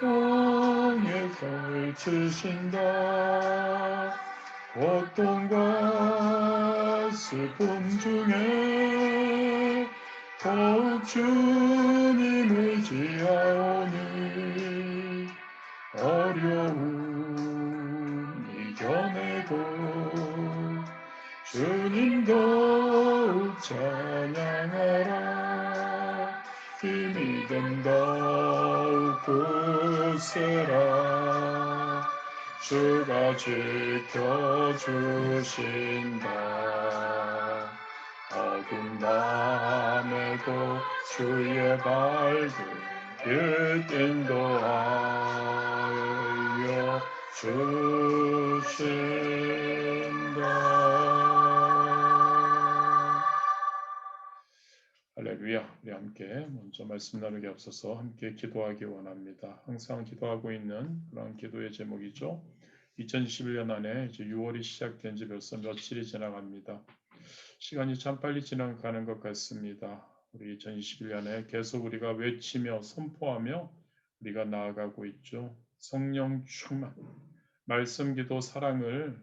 땅에 걸치신다. 고통과 슬픔 중에 더욱 주님 의지하오니 어려움 이겨내고 주님 더욱 찬양하라. 이 믿음 더욱 굳세라. 주가 지켜주신다. 어두운 밤에도 주의 밝은 빛 인도하여 주신다. 할렐루야. 우리 함께 먼저 말씀 나누기 앞서서 함께 기도하기 원합니다. 항상 기도하고 있는 그런 기도의 제목이죠. 2021년 안에 이제 6월이 시작된 지 벌써 며칠이 지나갑니다. 시간이 참 빨리 지나가는 것 같습니다. 우리 2021년에 계속 우리가 외치며 선포하며 우리가 나아가고 있죠. 성령 충만, 말씀, 기도, 사랑을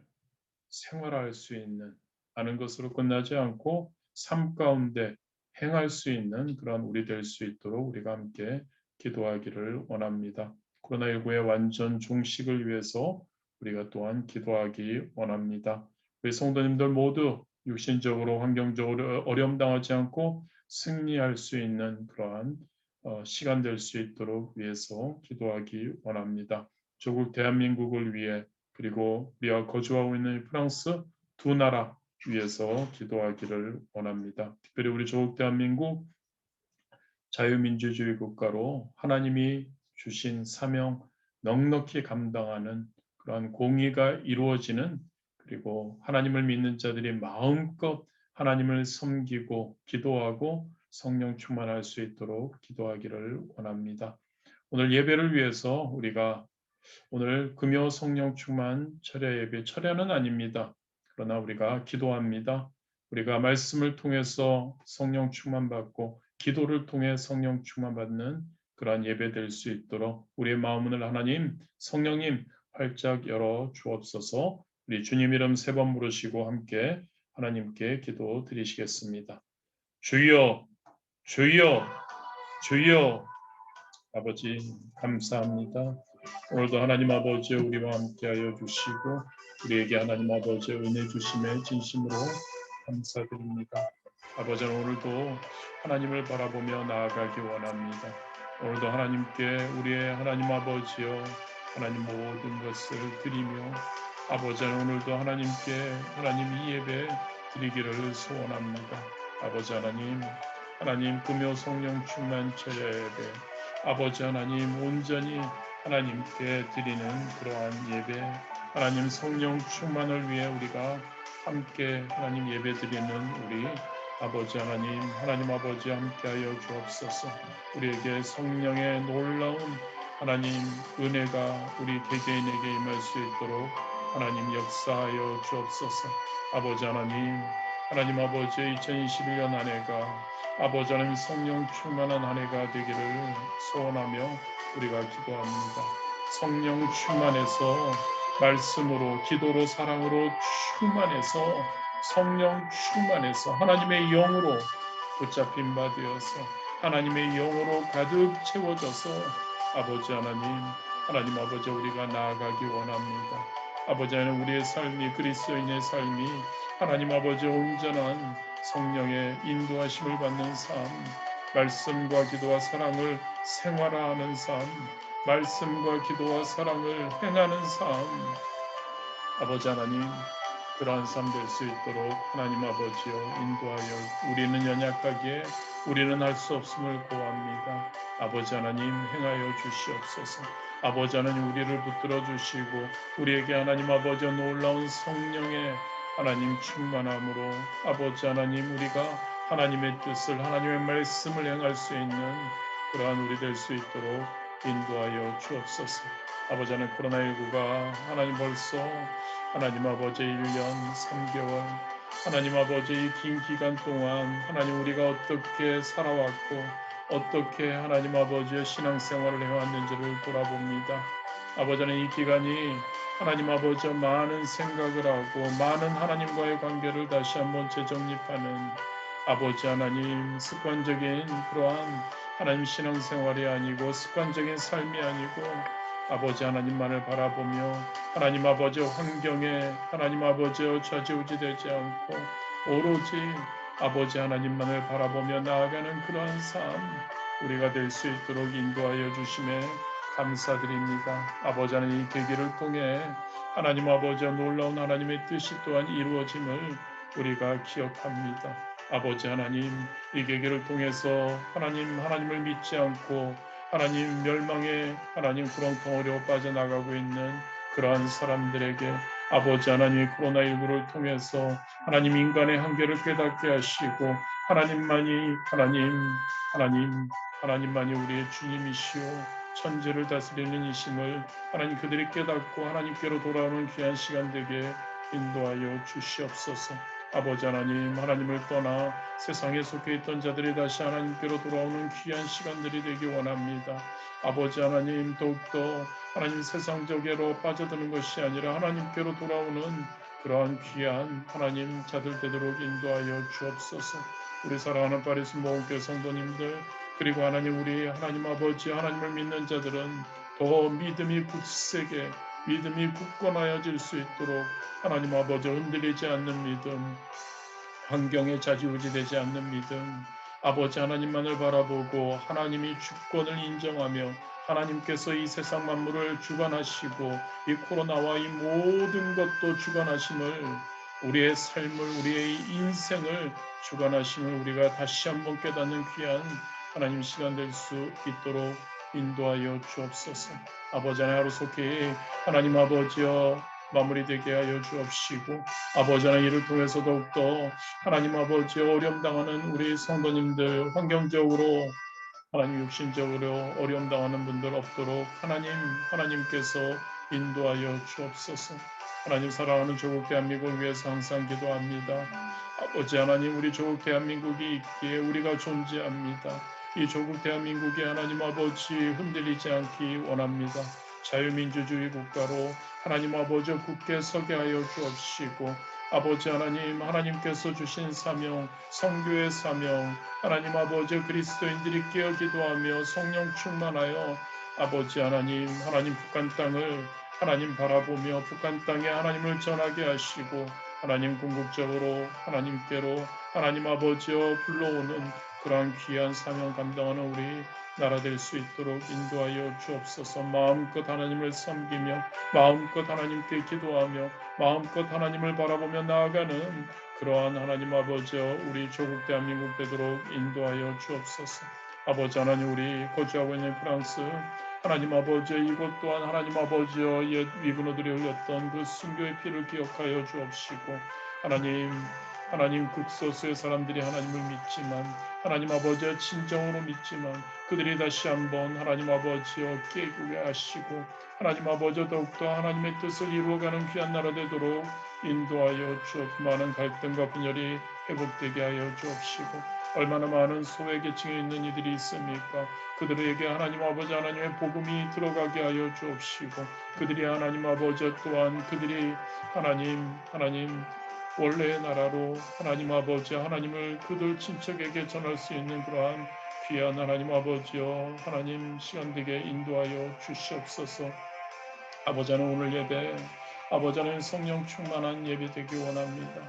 생활할 수 있는, 아는 것으로 끝나지 않고 삶 가운데 행할 수 있는 그런 우리 될 수 있도록 우리가 함께 기도하기를 원합니다. 코로나19의 완전 종식을 위해서 우리가 또한 기도하기 원합니다. 우리 성도님들 모두 육신적으로 환경적으로 어려움 당하지 않고 승리할 수 있는 그러한 시간 될 수 있도록 위해서 기도하기 원합니다. 조국 대한민국을 위해 그리고 우리가 거주하고 있는 프랑스 두 나라 위해서 기도하기를 원합니다. 특별히 우리 조국 대한민국 자유민주주의 국가로 하나님이 주신 사명 넉넉히 감당하는 그러한 공의가 이루어지는, 그리고 하나님을 믿는 자들이 마음껏 하나님을 섬기고 기도하고 성령 충만할 수 있도록 기도하기를 원합니다. 오늘 예배를 위해서 우리가 오늘 금요 성령 충만 철야 예배, 철야는 아닙니다. 그러나 우리가 기도합니다. 우리가 말씀을 통해서 성령 충만 받고 기도를 통해 성령 충만 받는 그러한 예배 될 수 있도록 우리의 마음을 하나님, 성령님 활짝 열어 주옵소서. 우리 주님 이름 세 번 부르시고 함께 하나님께 기도 드리시겠습니다. 주여, 주여, 주여. 아버지 감사합니다. 오늘도 하나님 아버지 우리와 함께하여 주시고 우리에게 하나님 아버지 은혜 주심에 진심으로 감사드립니다. 아버지 오늘도 하나님을 바라보며 나아가기 원합니다. 오늘도 하나님께 우리의 하나님 아버지여 하나님 모든 것을 드리며 아버지 오늘도 하나님께 하나님 이 예배 드리기를 소원합니다. 아버지 하나님 금요 성령 충만 철야 예배 아버지 하나님 온전히 하나님께 드리는 그러한 예배, 하나님 성령 충만을 위해 우리가 함께 하나님 예배 드리는 우리 아버지 하나님 아버지 함께하여 주옵소서. 우리에게 성령의 놀라운 하나님 은혜가 우리 개개인에게 임할 수 있도록 하나님 역사하여 주옵소서. 아버지 하나님 아버지 2021년 한 해가 아버지 하나님 성령 충만한 한 해가 되기를 소원하며 우리가 기도합니다. 성령 충만해서 말씀으로 기도로 사랑으로 충만해서 성령 충만해서 하나님의 영으로 붙잡힌 바 되어서 하나님의 영으로 가득 채워져서 아버지 하나님 아버지 우리가 나아가기 원합니다. 아버지 하나님 우리의 삶이 그리스도인의 삶이 하나님 아버지 온전한 성령의 인도하심을 받는 삶, 말씀과 기도와 사랑을 생활화하는 삶, 말씀과 기도와 사랑을 행하는 삶, 아버지 하나님 그러한 삶 될 수 있도록 하나님 아버지여 인도하여 우리는 연약하기에 우리는 할 수 없음을 고합니다. 아버지 하나님 행하여 주시옵소서. 아버지 하나님 우리를 붙들어 주시고 우리에게 하나님 아버지 놀라운 성령의 하나님 충만함으로 아버지 하나님 우리가 하나님의 뜻을 하나님의 말씀을 행할 수 있는 그러한 우리 될 수 있도록 인도하여 주옵소서. 아버지 하나님 코로나19가 하나님 벌써 하나님 아버지 1년 3개월 하나님 아버지 이 긴 기간 동안 하나님 우리가 어떻게 살아왔고 어떻게 하나님 아버지의 신앙생활을 해왔는지를 돌아봅니다. 아버지는 이 기간이 하나님 아버지와 많은 생각을 하고 많은 하나님과의 관계를 다시 한번 재정립하는 아버지 하나님 습관적인 그러한 하나님 신앙생활이 아니고 습관적인 삶이 아니고 아버지 하나님만을 바라보며 하나님 아버지의 환경에 하나님 아버지의 좌지우지되지 않고 오로지 아버지 하나님만을 바라보며 나아가는 그러한 삶 우리가 될 수 있도록 인도하여 주심에 감사드립니다. 아버지 하나님 이 계기를 통해 하나님 아버지와 놀라운 하나님의 뜻이 또한 이루어짐을 우리가 기억합니다. 아버지 하나님 이 계기를 통해서 하나님을 믿지 않고 하나님 멸망의 하나님 구렁텅어리로 빠져나가고 있는 그러한 사람들에게 아버지 하나님이 코로나19를 통해서 하나님 인간의 한계를 깨닫게 하시고 하나님만이 우리의 주님이시오 천지를 다스리는 이심을 하나님 그들이 깨닫고 하나님께로 돌아오는 귀한 시간 되게 인도하여 주시옵소서. 아버지 하나님 하나님을 떠나 세상에 속해 있던 자들이 다시 하나님께로 돌아오는 귀한 시간들이 되기 원합니다. 아버지 하나님 더욱더 하나님 세상적으로 빠져드는 것이 아니라 하나님께로 돌아오는 그러한 귀한 하나님 자들 되도록 인도하여 주옵소서. 우리 사랑하는 파리스 모험교회 성도님들 그리고 하나님 우리 하나님 아버지 하나님을 믿는 자들은 더 믿음이 굳세게 믿음이 굳건하여질 수 있도록 하나님 아버지 흔들리지 않는 믿음 환경에 좌지우지되지 않는 믿음 아버지 하나님만을 바라보고 하나님이 주권을 인정하며 하나님께서 이 세상 만물을 주관하시고 이 코로나와 이 모든 것도 주관하심을 우리의 삶을 우리의 인생을 주관하심을 우리가 다시 한번 깨닫는 귀한 하나님 시간 될 수 있도록 인도하여 주옵소서. 아버지 하나님 하루속히 하나님 아버지여 마무리되게 하여 주옵시고 아버지 하나님 이를 통해서 더욱더 하나님 아버지 어려움 당하는 우리 성도님들 환경적으로 하나님 육신적으로 어려움 당하는 분들 없도록 하나님께서 인도하여 주옵소서. 하나님 사랑하는 조국 대한민국을 위해서 항상 기도합니다. 아버지 하나님 우리 조국 대한민국이 있기에 우리가 존재합니다. 이 조국 대한민국이 하나님 아버지 흔들리지 않기 원합니다. 자유민주주의 국가로 하나님 아버지 굳게 서게 하여 주옵시고 아버지 하나님께서 주신 사명 성교의 사명 하나님 아버지 그리스도인들이 깨어 기도하며 성령 충만하여 아버지 하나님 북한 땅을 하나님 바라보며 북한 땅에 하나님을 전하게 하시고 하나님 궁극적으로 하나님께로 하나님 아버지여 불러오는 그러한 귀한 사명 감당하는 우리 나라 될 수 있도록 인도하여 주옵소서. 마음껏 하나님을 섬기며 마음껏 하나님께 기도하며 마음껏 하나님을 바라보며 나아가는 그러한 하나님 아버지여 우리 조국 대한민국 되도록 인도하여 주옵소서. 아버지 하나님 우리 거주하고 있는 프랑스 하나님 아버지여 이곳 또한 하나님 아버지여 옛 위군어들이 흘렸던 그 순교의 피를 기억하여 주옵시고 하나님 극소수의 사람들이 하나님을 믿지만 하나님 아버지여 진정으로 믿지만 그들이 다시 한번 하나님 아버지여 깨우게 하시고 하나님 아버지여 더욱더 하나님의 뜻을 이루어가는 귀한 나라 되도록 인도하여 주옵 많은 갈등과 분열이 회복되게 하여 주옵시고 얼마나 많은 소외계층에 있는 이들이 있습니까? 그들에게 하나님 아버지 하나님의 복음이 들어가게 하여 주옵시고 그들이 하나님 아버지 또한 그들이 하나님 원래의 나라로 하나님 아버지 하나님을 그들 친척에게 전할 수 있는 그러한 귀한 하나님 아버지여 하나님 시간 되게 인도하여 주시옵소서. 아버지 하나님 오늘 예배 아버지 하나님 성령 충만한 예배 되기 원합니다.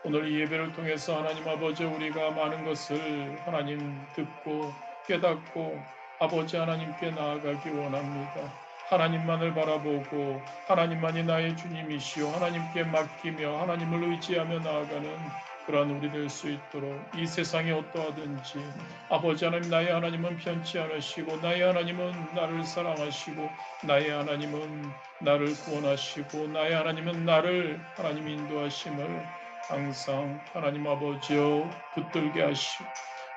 오늘 이 예배를 통해서 하나님 아버지 우리가 많은 것을 하나님 듣고 깨닫고 아버지 하나님께 나아가기 원합니다. 하나님만을 바라보고 하나님만이 나의 주님이시오 하나님께 맡기며 하나님을 의지하며 나아가는 그러한 우리 될 수 있도록 이 세상이 어떠하든지 아버지 하나님 나의 하나님은 편치 않으시고 나의 하나님은 나를 사랑하시고 나의 하나님은 나를 구원하시고 나의 하나님은 나를 하나님 인도하심을 항상 하나님 아버지여 붙들게 하시고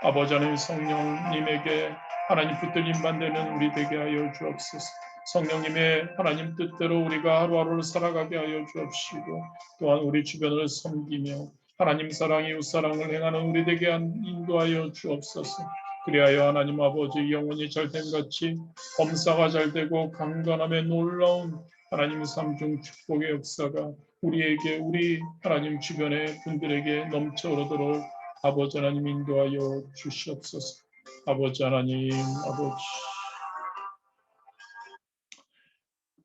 아버지 하나님 성령님에게 하나님 붙들림만 되는 우리 되게 하여 주옵소서. 성령님의 하나님 뜻대로 우리가 하루하루를 살아가게 하여 주옵시고 또한 우리 주변을 섬기며 하나님 사랑 이웃 사랑을 행하는 우리 되게 인도하여 주옵소서. 그리하여 하나님 아버지 영혼이 잘됨 같이 범사가 잘되고 강건함의 놀라운 하나님 삼중 축복의 역사가 우리에게 우리 하나님 주변의 분들에게 넘쳐 흐르도록 아버지 하나님 인도하여 주시옵소서. 아버지 하나님 아버지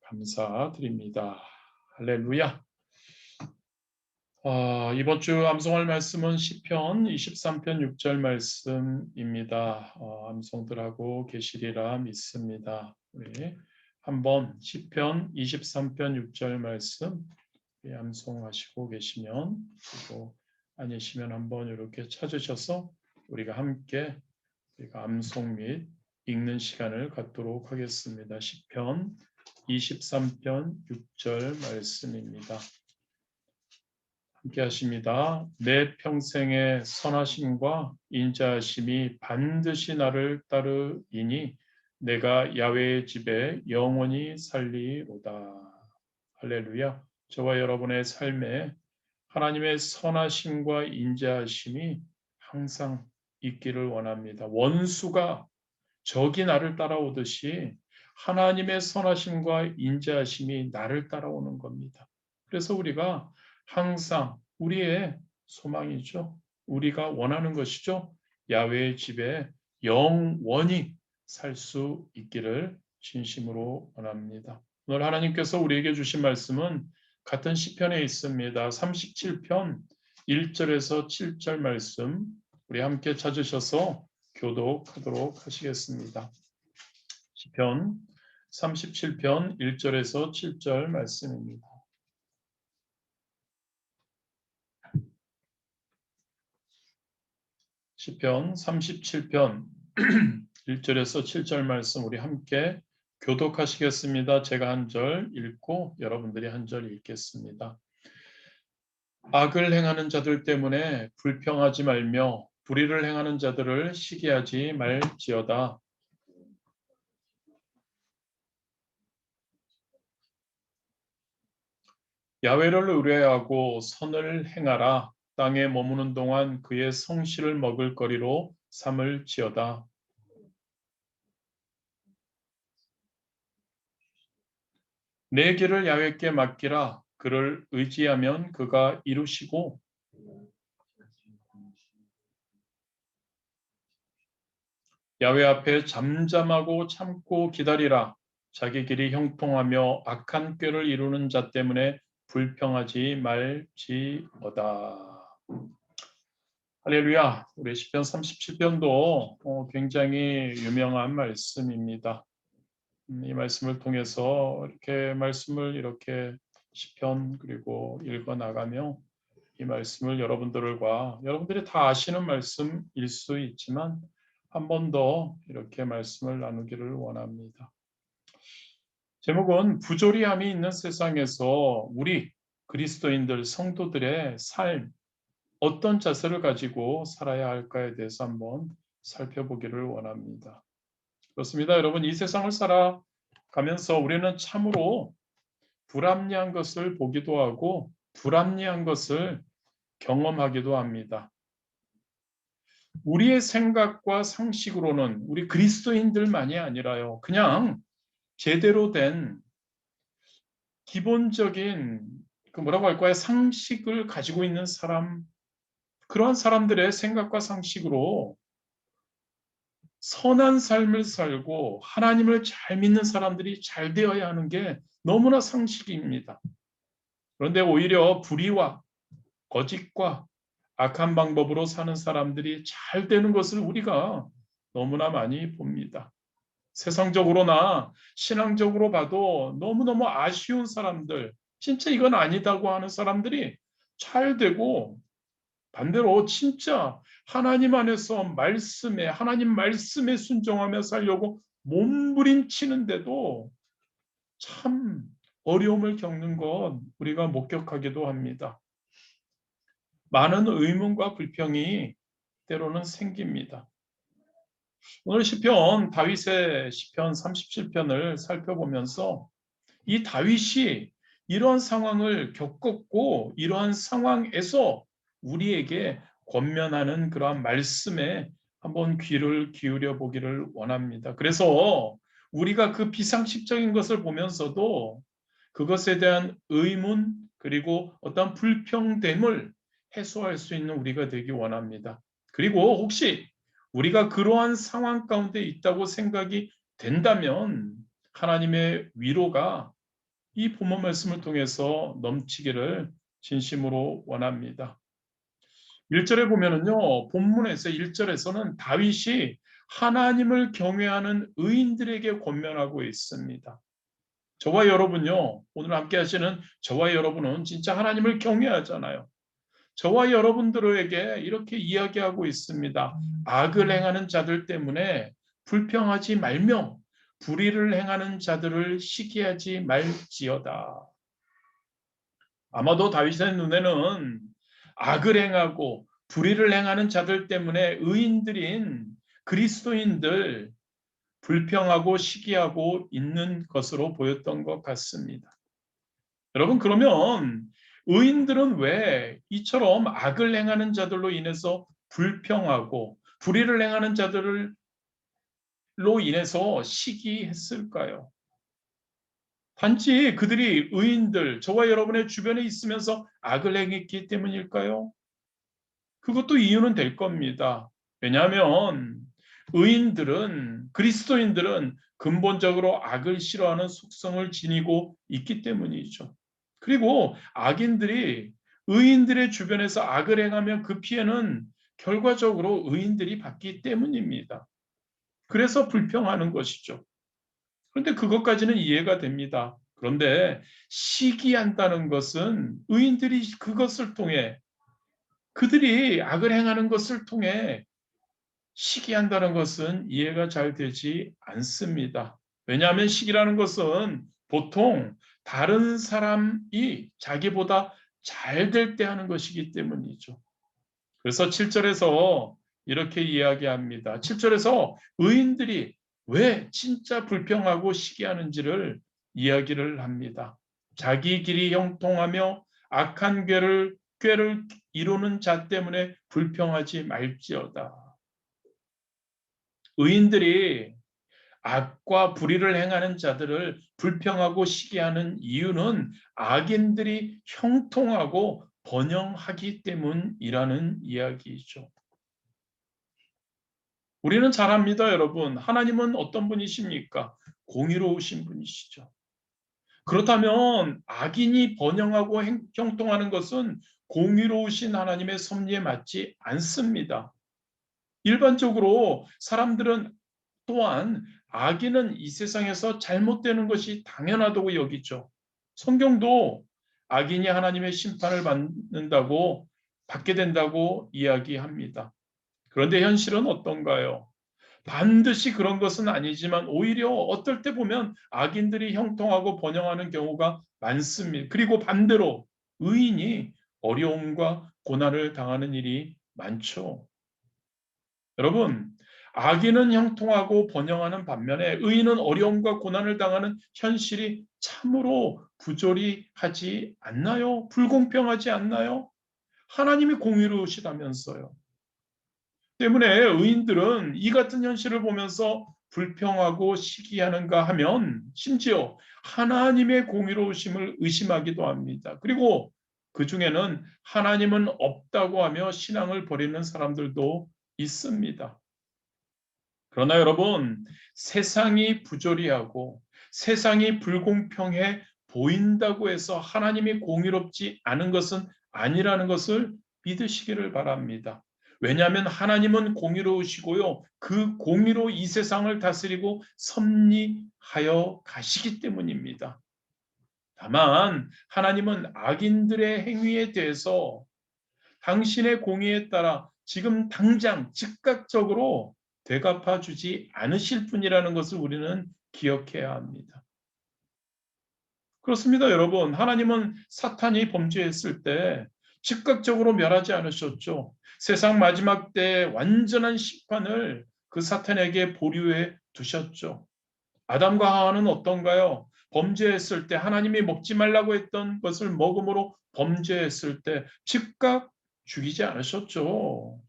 감사드립니다. 할렐루야. 이번 주 암송할 말씀은 시편 23편 6절 말씀입니다. 암송들하고 계시리라 믿습니다. 우리 한번 시편 23편 6절 말씀 암송하시고 계시면 그리고 아니시면 한번 이렇게 찾으셔서 우리가 함께 암송 및 읽는 시간을 갖도록 하겠습니다. 시편 23편 6절 말씀입니다. 함께 하십니다. 내 평생의 선하심과 인자하심이 반드시 나를 따르이니 내가 야훼의 집에 영원히 살리로다. 할렐루야. 저와 여러분의 삶에 하나님의 선하심과 인자하심이 항상 있기를 원합니다. 원수가 적이 나를 따라오듯이 하나님의 선하심과 인자하심이 나를 따라오는 겁니다. 그래서 우리가 항상 우리의 소망이죠. 우리가 원하는 것이죠. 야훼의 집에 영원히 살 수 있기를 진심으로 원합니다. 오늘 하나님께서 우리에게 주신 말씀은 같은 시편에 있습니다. 37편 1절에서 7절 말씀 우리 함께 찾으셔서 교독하도록 하시겠습니다. 시편 37편 1절에서 7절 말씀입니다. 시편 37편 1절에서 7절 말씀 우리 함께 교독하시겠습니다. 제가 한 절 읽고 여러분들이 한 절 읽겠습니다. 악을 행하는 자들 때문에 불평하지 말며 불의를 행하는 자들을 시기하지 말지어다. 야훼를 의뢰하고 선을 행하라. 땅에 머무는 동안 그의 성실을 먹을 거리로 삼을지어다. 내 길을 야훼께 맡기라. 그를 의지하면 그가 이루시고 야훼 앞에 잠잠하고 참고 기다리라. 자기 길이 형통하며 악한 꾀를 이루는 자 때문에 불평하지 말지어다. 할렐루야. 우리 시편 37편도 굉장히 유명한 말씀입니다. 이 말씀을 통해서 이렇게 말씀을 이렇게 시편 그리고 읽어 나가며 이 말씀을 여러분들이 다 아시는 말씀일 수 있지만 한 번 더 이렇게 말씀을 나누기를 원합니다. 제목은 부조리함이 있는 세상에서 우리 그리스도인들 성도들의 삶 어떤 자세를 가지고 살아야 할까에 대해서 한번 살펴보기를 원합니다. 그렇습니다. 여러분 이 세상을 살아가면서 우리는 참으로 불합리한 것을 보기도 하고 불합리한 것을 경험하기도 합니다. 우리의 생각과 상식으로는 우리 그리스도인들만이 아니라요. 그냥 제대로 된 기본적인 뭐라고 할까요? 상식을 가지고 있는 사람, 그러한 사람들의 생각과 상식으로 선한 삶을 살고 하나님을 잘 믿는 사람들이 잘 되어야 하는 게 너무나 상식입니다. 그런데 오히려 불의와 거짓과 악한 방법으로 사는 사람들이 잘 되는 것을 우리가 너무나 많이 봅니다. 세상적으로나 신앙적으로 봐도 너무너무 아쉬운 사람들, 진짜 이건 아니다고 하는 사람들이 잘 되고 반대로 진짜 하나님 안에서 하나님 말씀에 순종하며 살려고 몸부림치는데도 참 어려움을 겪는 것 우리가 목격하기도 합니다. 많은 의문과 불평이 때로는 생깁니다. 오늘 다윗의 시편 37편을 살펴보면서 이 다윗이 이러한 상황을 겪었고 이러한 상황에서 우리에게 권면하는 그러한 말씀에 한번 귀를 기울여 보기를 원합니다. 그래서 우리가 그 비상식적인 것을 보면서도 그것에 대한 의문 그리고 어떤 불평됨을 해소할 수 있는 우리가 되기 원합니다. 그리고 혹시 우리가 그러한 상황 가운데 있다고 생각이 된다면 하나님의 위로가 이 본문 말씀을 통해서 넘치기를 진심으로 원합니다. 1절에 보면은요, 본문에서 1절에서는 다윗이 하나님을 경외하는 의인들에게 권면하고 있습니다. 저와 여러분요, 오늘 함께 하시는 저와 여러분은 진짜 하나님을 경외하잖아요. 저와 여러분들에게 이렇게 이야기하고 있습니다. 악을 행하는 자들 때문에 불평하지 말며 불의를 행하는 자들을 시기하지 말지어다. 아마도 다윗의 눈에는 악을 행하고 불의를 행하는 자들 때문에 의인들인 그리스도인들 불평하고 시기하고 있는 것으로 보였던 것 같습니다. 여러분, 그러면 의인들은 왜 이처럼 악을 행하는 자들로 인해서 불평하고 불의를 행하는 자들로 인해서 시기했을까요? 단지 그들이 의인들, 저와 여러분의 주변에 있으면서 악을 행했기 때문일까요? 그것도 이유는 될 겁니다. 왜냐하면 의인들은, 그리스도인들은 근본적으로 악을 싫어하는 속성을 지니고 있기 때문이죠. 그리고 악인들이 의인들의 주변에서 악을 행하면 그 피해는 결과적으로 의인들이 받기 때문입니다. 그래서 불평하는 것이죠. 그런데 그것까지는 이해가 됩니다. 그런데 시기한다는 것은 의인들이 그것을 통해 그들이 악을 행하는 것을 통해 시기한다는 것은 이해가 잘 되지 않습니다. 왜냐하면 시기라는 것은 보통 다른 사람이 자기보다 잘 될 때 하는 것이기 때문이죠. 그래서 7절에서 이렇게 이야기합니다. 7절에서 의인들이 왜 진짜 불평하고 시기하는지를 이야기를 합니다. 자기 길이 형통하며 악한 꾀를 이루는 자 때문에 불평하지 말지어다. 의인들이 악과 불의를 행하는 자들을 불평하고 시기하는 이유는 악인들이 형통하고 번영하기 때문이라는 이야기이죠. 우리는 잘 압니다, 여러분. 하나님은 어떤 분이십니까? 공의로우신 분이시죠. 그렇다면 악인이 번영하고 형통하는 것은 공의로우신 하나님의 섭리에 맞지 않습니다. 일반적으로 사람들은 또한 악인은 이 세상에서 잘못되는 것이 당연하다고 여기죠. 성경도 악인이 하나님의 심판을 받게 된다고 이야기합니다. 그런데 현실은 어떤가요? 반드시 그런 것은 아니지만 오히려 어떨 때 보면 악인들이 형통하고 번영하는 경우가 많습니다. 그리고 반대로 의인이 어려움과 고난을 당하는 일이 많죠. 여러분, 악인은 형통하고 번영하는 반면에 의인은 어려움과 고난을 당하는 현실이 참으로 부조리 하지 않나요? 불공평하지 않나요? 하나님이 공의로우시다면서요. 때문에 의인들은 이 같은 현실을 보면서 불평하고 시기하는가 하면 심지어 하나님의 공의로우심을 의심하기도 합니다. 그리고 그 중에는 하나님은 없다고 하며 신앙을 버리는 사람들도 있습니다. 그러나 여러분, 세상이 부조리하고 세상이 불공평해 보인다고 해서 하나님이 공의롭지 않은 것은 아니라는 것을 믿으시기를 바랍니다. 왜냐하면 하나님은 공의로우시고요. 그 공의로 이 세상을 다스리고 섭리하여 가시기 때문입니다. 다만 하나님은 악인들의 행위에 대해서 당신의 공의에 따라 지금 당장 즉각적으로 되갚아 주지 않으실 분이라는 것을 우리는 기억해야 합니다. 그렇습니다, 여러분. 하나님은 사탄이 범죄했을 때 즉각적으로 멸하지 않으셨죠. 세상 마지막 때 완전한 심판을 그 사탄에게 보류해 두셨죠. 아담과 하와는 어떤가요? 범죄했을 때 하나님이 먹지 말라고 했던 것을 먹음으로 범죄했을 때 즉각 죽이지 않으셨죠.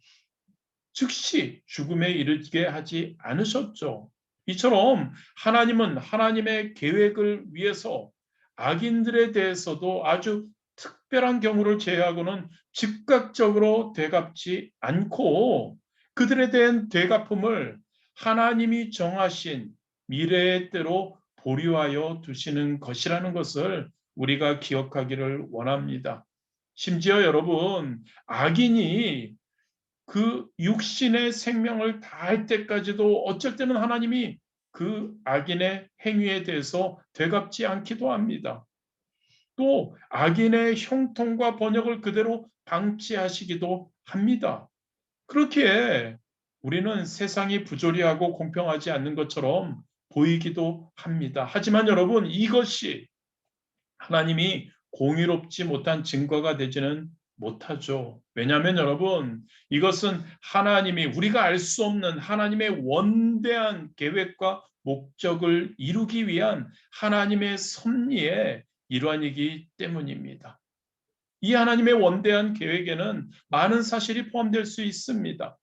즉시 죽음에 이르게 하지 않으셨죠. 이처럼 하나님은 하나님의 계획을 위해서 악인들에 대해서도 아주 특별한 경우를 제외하고는 즉각적으로 되갚지 않고 그들에 대한 되갚음을 하나님이 정하신 미래의 때로 보류하여 두시는 것이라는 것을 우리가 기억하기를 원합니다. 심지어 여러분, 악인이 그 육신의 생명을 다할 때까지도 어쩔 때는 하나님이 그 악인의 행위에 대해서 되갚지 않기도 합니다. 또 악인의 형통과 번역을 그대로 방치하시기도 합니다. 그렇기에 우리는 세상이 부조리하고 공평하지 않는 것처럼 보이기도 합니다. 하지만 여러분, 이것이 하나님이 공의롭지 못한 증거가 되지는 못하죠. 왜냐하면 여러분, 이것은 하나님이 우리가 알 수 없는 하나님의 원대한 계획과 목적을 이루기 위한 하나님의 섭리의 일환이기 때문입니다. 이 하나님의 원대한 계획에는 많은 사실이 포함될 수 있습니다.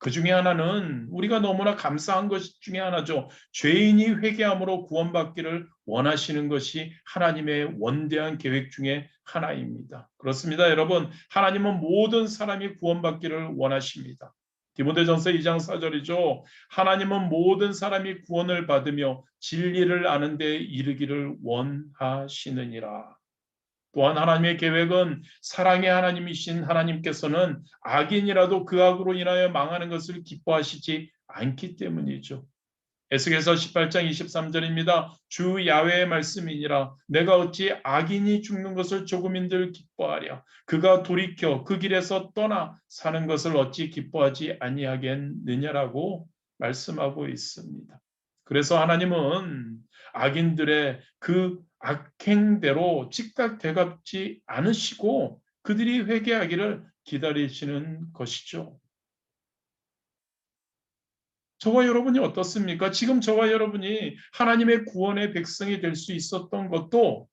그 중에 하나는 우리가 너무나 감사한 것 중에 하나죠. 죄인이 회개함으로 구원받기를 원하시는 것이 하나님의 원대한 계획 중에 하나입니다. 그렇습니다, 여러분. 하나님은 모든 사람이 구원받기를 원하십니다. 디모데전서 2장 4절이죠. 하나님은 모든 사람이 구원을 받으며 진리를 아는 데 이르기를 원하시느니라. 또한 하나님의 계획은 사랑의 하나님이신 하나님께서는 악인이라도 그 악으로 인하여 망하는 것을 기뻐하시지 않기 때문이죠. 에스겔서 18장 23절입니다. 주 야훼의 말씀이니라. 내가 어찌 악인이 죽는 것을 조금인들 기뻐하랴. 그가 돌이켜 그 길에서 떠나 사는 것을 어찌 기뻐하지 아니하겠느냐라고 말씀하고 있습니다. 그래서 하나님은 악인들의 그 악행대로 즉각 되갚지 않으시고 그들이 회개하기를 기다리시는 것이죠. 저와 여러분이 어떻습니까? 지금 저와 여러분이 하나님의 구원의 백성이 될 수 있었던 것도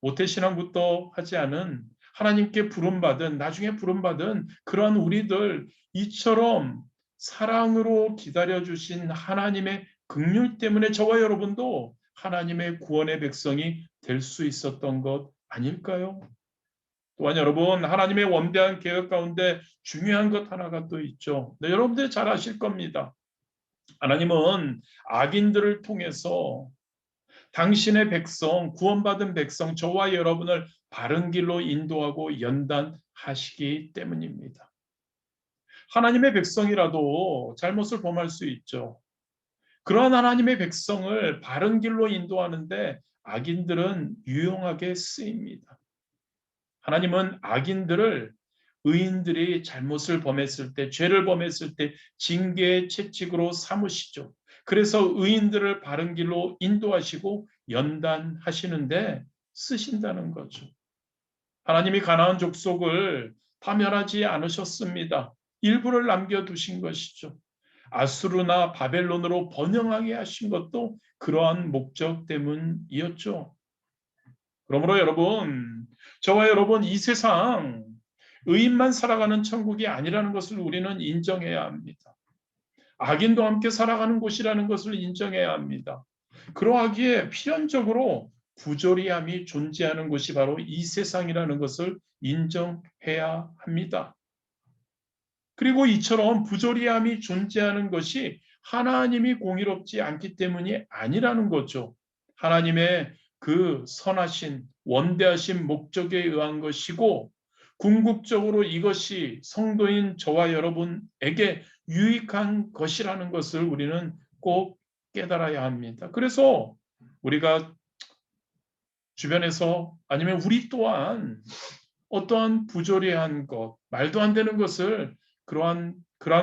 모태신앙부터 하지 않은 하나님께 부름받은 나중에 부름받은 그러한 우리들 이처럼 사랑으로 기다려주신 하나님의 긍휼 때문에 저와 여러분도 하나님의 구원의 백성이 될 수 있었던 것 아닐까요? 또한 여러분 하나님의 원대한 계획 가운데 중요한 것 하나가 또 있죠. 네, 여러분들 잘 아실 겁니다. 하나님은 악인들을 통해서 당신의 백성, 구원받은 백성, 저와 여러분을 바른 길로 인도하고 연단하시기 때문입니다. 하나님의 백성이라도 잘못을 범할 수 있죠. 그러한 하나님의 백성을 바른 길로 인도하는데 악인들은 유용하게 쓰입니다. 하나님은 악인들을 의인들이 잘못을 범했을 때, 죄를 범했을 때 징계의 채찍으로 삼으시죠. 그래서 의인들을 바른 길로 인도하시고 연단하시는데 쓰신다는 거죠. 하나님이 가나안 족속을 파멸하지 않으셨습니다. 일부를 남겨두신 것이죠. 아수르나 바벨론으로 번영하게 하신 것도 그러한 목적 때문이었죠. 그러므로 여러분, 저와 여러분 이 세상 의인만 살아가는 천국이 아니라는 것을 우리는 인정해야 합니다. 악인도 함께 살아가는 곳이라는 것을 인정해야 합니다. 그러하기에 필연적으로 부조리함이 존재하는 곳이 바로 이 세상이라는 것을 인정해야 합니다. 그리고 이처럼 부조리함이 존재하는 것이 하나님이 공의롭지 않기 때문이 아니라는 거죠. 하나님의 그 선하신 원대하신 목적에 의한 것이고 궁극적으로 이것이 성도인 저와 여러분에게 유익한 것이라는 것을 우리는 꼭 깨달아야 합니다. 그래서 우리가 주변에서 아니면 우리 또한 어떠한 부조리한 것, 말도 안 되는 것을 그러한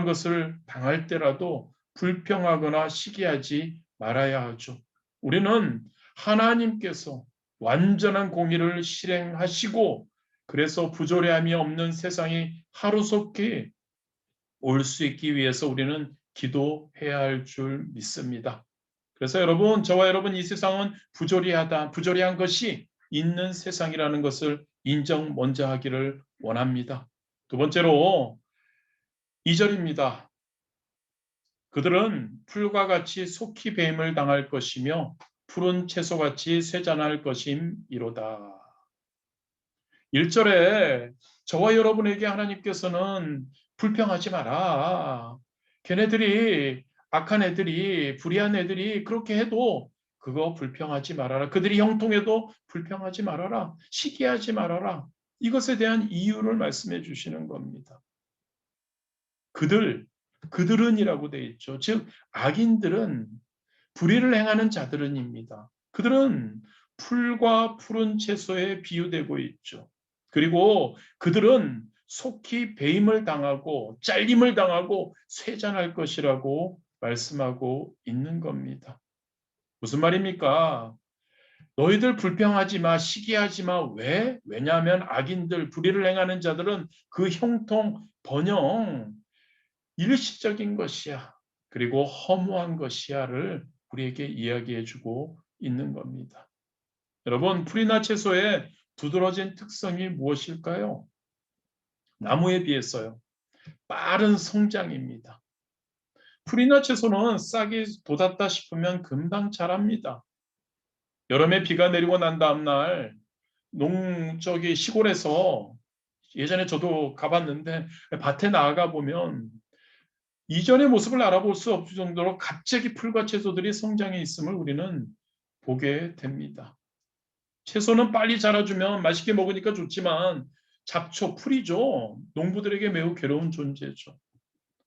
것을 당할 때라도 불평하거나 시기하지 말아야 하죠. 우리는 하나님께서 완전한 공의를 실행하시고 그래서 부조리함이 없는 세상이 하루속히 올 수 있기 위해서 우리는 기도해야 할 줄 믿습니다. 그래서 여러분, 저와 여러분 이 세상은 부조리한 것이 있는 세상이라는 것을 인정 먼저 하기를 원합니다. 두 번째로 2절입니다. 그들은 풀과 같이 속히 배임을 당할 것이며 푸른 채소같이 쇠잔할 것임이로다. 1절에 저와 여러분에게 하나님께서는 불평하지 마라. 걔네들이 악한 애들이 불의한 애들이 그렇게 해도 그거 불평하지 말아라. 그들이 형통해도 불평하지 말아라. 시기하지 말아라. 이것에 대한 이유를 말씀해 주시는 겁니다. 그들은이라고 되어 있죠. 즉 악인들은 불의를 행하는 자들은입니다. 그들은 풀과 푸른 채소에 비유되고 있죠. 그리고 그들은 속히 배임을 당하고 잘림을 당하고 쇠잔할 것이라고 말씀하고 있는 겁니다. 무슨 말입니까? 너희들 불평하지 마, 시기하지 마. 왜? 왜냐하면 악인들, 불의를 행하는 자들은 그 형통, 번영, 일시적인 것이야. 그리고 허무한 것이야를 우리에게 이야기해주고 있는 겁니다. 여러분, 풀이나 채소의 두드러진 특성이 무엇일까요? 나무에 비해서요. 빠른 성장입니다. 풀이나 채소는 싹이 돋았다 싶으면 금방 자랍니다. 여름에 비가 내리고 난 다음 날 저기 시골에서 예전에 저도 가봤는데 밭에 나아가 보면 이전의 모습을 알아볼 수 없을 정도로 갑자기 풀과 채소들이 성장해 있음을 우리는 보게 됩니다. 채소는 빨리 자라주면 맛있게 먹으니까 좋지만 잡초, 풀이죠. 농부들에게 매우 괴로운 존재죠.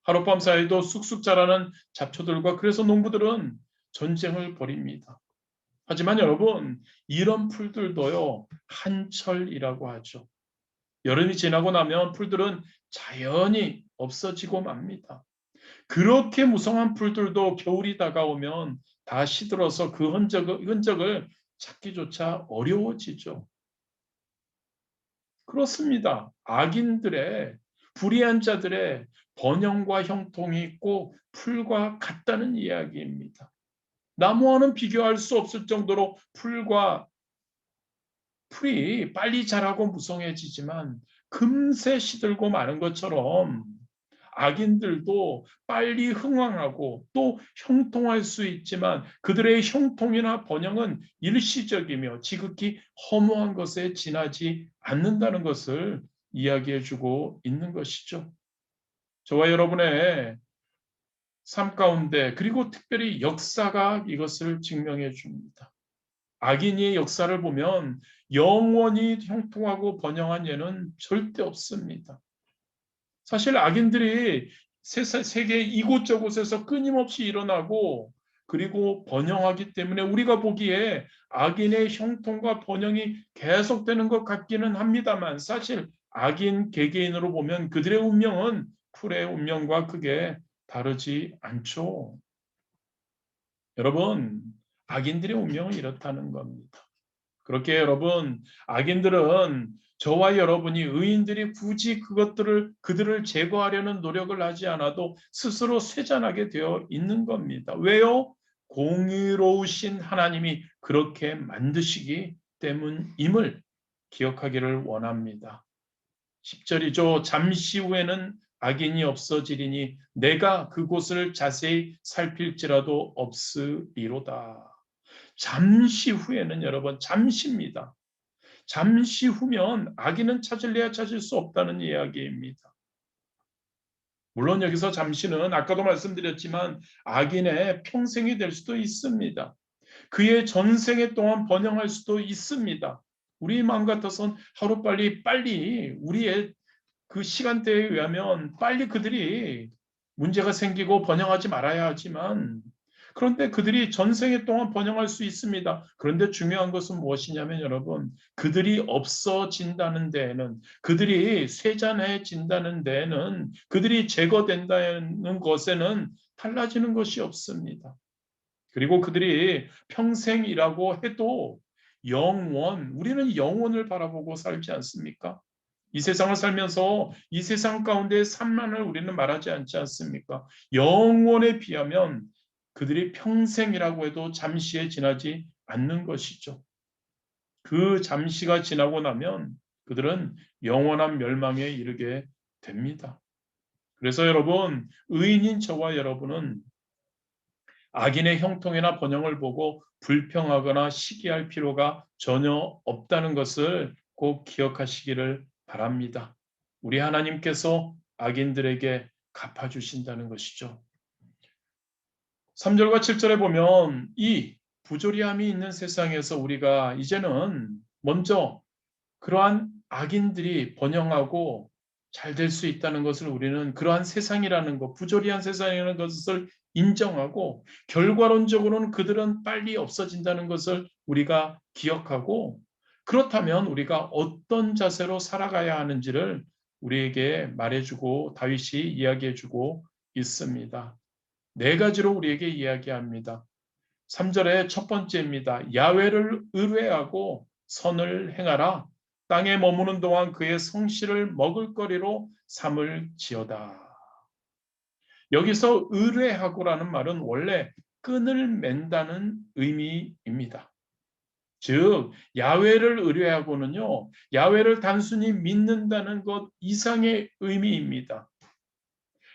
하룻밤 사이도 쑥쑥 자라는 잡초들과 그래서 농부들은 전쟁을 벌입니다. 하지만 여러분, 이런 풀들도요, 한철이라고 하죠. 여름이 지나고 나면 풀들은 자연히 없어지고 맙니다. 그렇게 무성한 풀들도 겨울이 다가오면 다 시들어서 그 흔적을 찾기조차 어려워지죠. 그렇습니다. 악인들의 불의한 자들의 번영과 형통이 꼭 풀과 같다는 이야기입니다. 나무와는 비교할 수 없을 정도로 풀이 빨리 자라고 무성해지지만 금세 시들고 마는 것처럼 악인들도 빨리 흥왕하고 또 형통할 수 있지만 그들의 형통이나 번영은 일시적이며 지극히 허무한 것에 지나지 않는다는 것을 이야기해 주고 있는 것이죠. 저와 여러분의 삶 가운데 그리고 특별히 역사가 이것을 증명해 줍니다. 악인의 역사를 보면 영원히 형통하고 번영한 예는 절대 없습니다. 사실 악인들이 세계 이곳저곳에서 끊임없이 일어나고 그리고 번영하기 때문에 우리가 보기에 악인의 형통과 번영이 계속되는 것 같기는 합니다만 사실 악인 개개인으로 보면 그들의 운명은 풀의 운명과 크게 다르지 않죠. 여러분, 악인들의 운명은 이렇다는 겁니다. 그렇게 여러분, 악인들은 저와 여러분이 의인들이 굳이 그들을 제거하려는 노력을 하지 않아도 스스로 쇠잔하게 되어 있는 겁니다. 왜요? 공의로우신 하나님이 그렇게 만드시기 때문임을 기억하기를 원합니다. 10절이죠. 잠시 후에는 악인이 없어지리니 내가 그곳을 자세히 살필지라도 없으리로다. 잠시 후에는 여러분 잠시입니다. 잠시 후면 악인은 찾을래야 찾을 수 없다는 이야기입니다. 물론 여기서 잠시는 아까도 말씀드렸지만 악인의 평생이 될 수도 있습니다. 그의 전생에 동안 번영할 수도 있습니다. 우리 마음 같아선 빨리 우리의 그 시간대에 의하면 빨리 그들이 문제가 생기고 번영하지 말아야 하지만 그런데 그들이 전생에 동안 번영할 수 있습니다. 그런데 중요한 것은 무엇이냐면 여러분 그들이 없어진다는 데에는 그들이 쇠잔해진다는 데에는 그들이 제거된다는 것에는 달라지는 것이 없습니다. 그리고 그들이 평생이라고 해도 우리는 영원을 바라보고 살지 않습니까? 이 세상을 살면서 이 세상 가운데 삶만을 우리는 말하지 않지 않습니까? 영원에 비하면 그들이 평생이라고 해도 잠시에 지나지 않는 것이죠. 그 잠시가 지나고 나면 그들은 영원한 멸망에 이르게 됩니다. 그래서 여러분, 의인인 저와 여러분은 악인의 형통이나 번영을 보고 불평하거나 시기할 필요가 전혀 없다는 것을 꼭 기억하시기를 바랍니다. 우리 하나님께서 악인들에게 갚아주신다는 것이죠. 3절과 7절에 보면 이 부조리함이 있는 세상에서 우리가 이제는 먼저 그러한 악인들이 번영하고 잘 될 수 있다는 것을 우리는 그러한 세상이라는 것, 부조리한 세상이라는 것을 인정하고 결과론적으로는 그들은 빨리 없어진다는 것을 우리가 기억하고 그렇다면 우리가 어떤 자세로 살아가야 하는지를 우리에게 말해주고 다윗이 이야기해주고 있습니다. 네 가지로 우리에게 이야기합니다. 3절의 첫 번째입니다. 야훼를 의뢰하고 선을 행하라. 땅에 머무는 동안 그의 성실을 먹을거리로 삼을지어다. 여기서 의뢰하고라는 말은 원래 끈을 맨다는 의미입니다. 즉 야훼를 의뢰하고는요. 야훼를 단순히 믿는다는 것 이상의 의미입니다.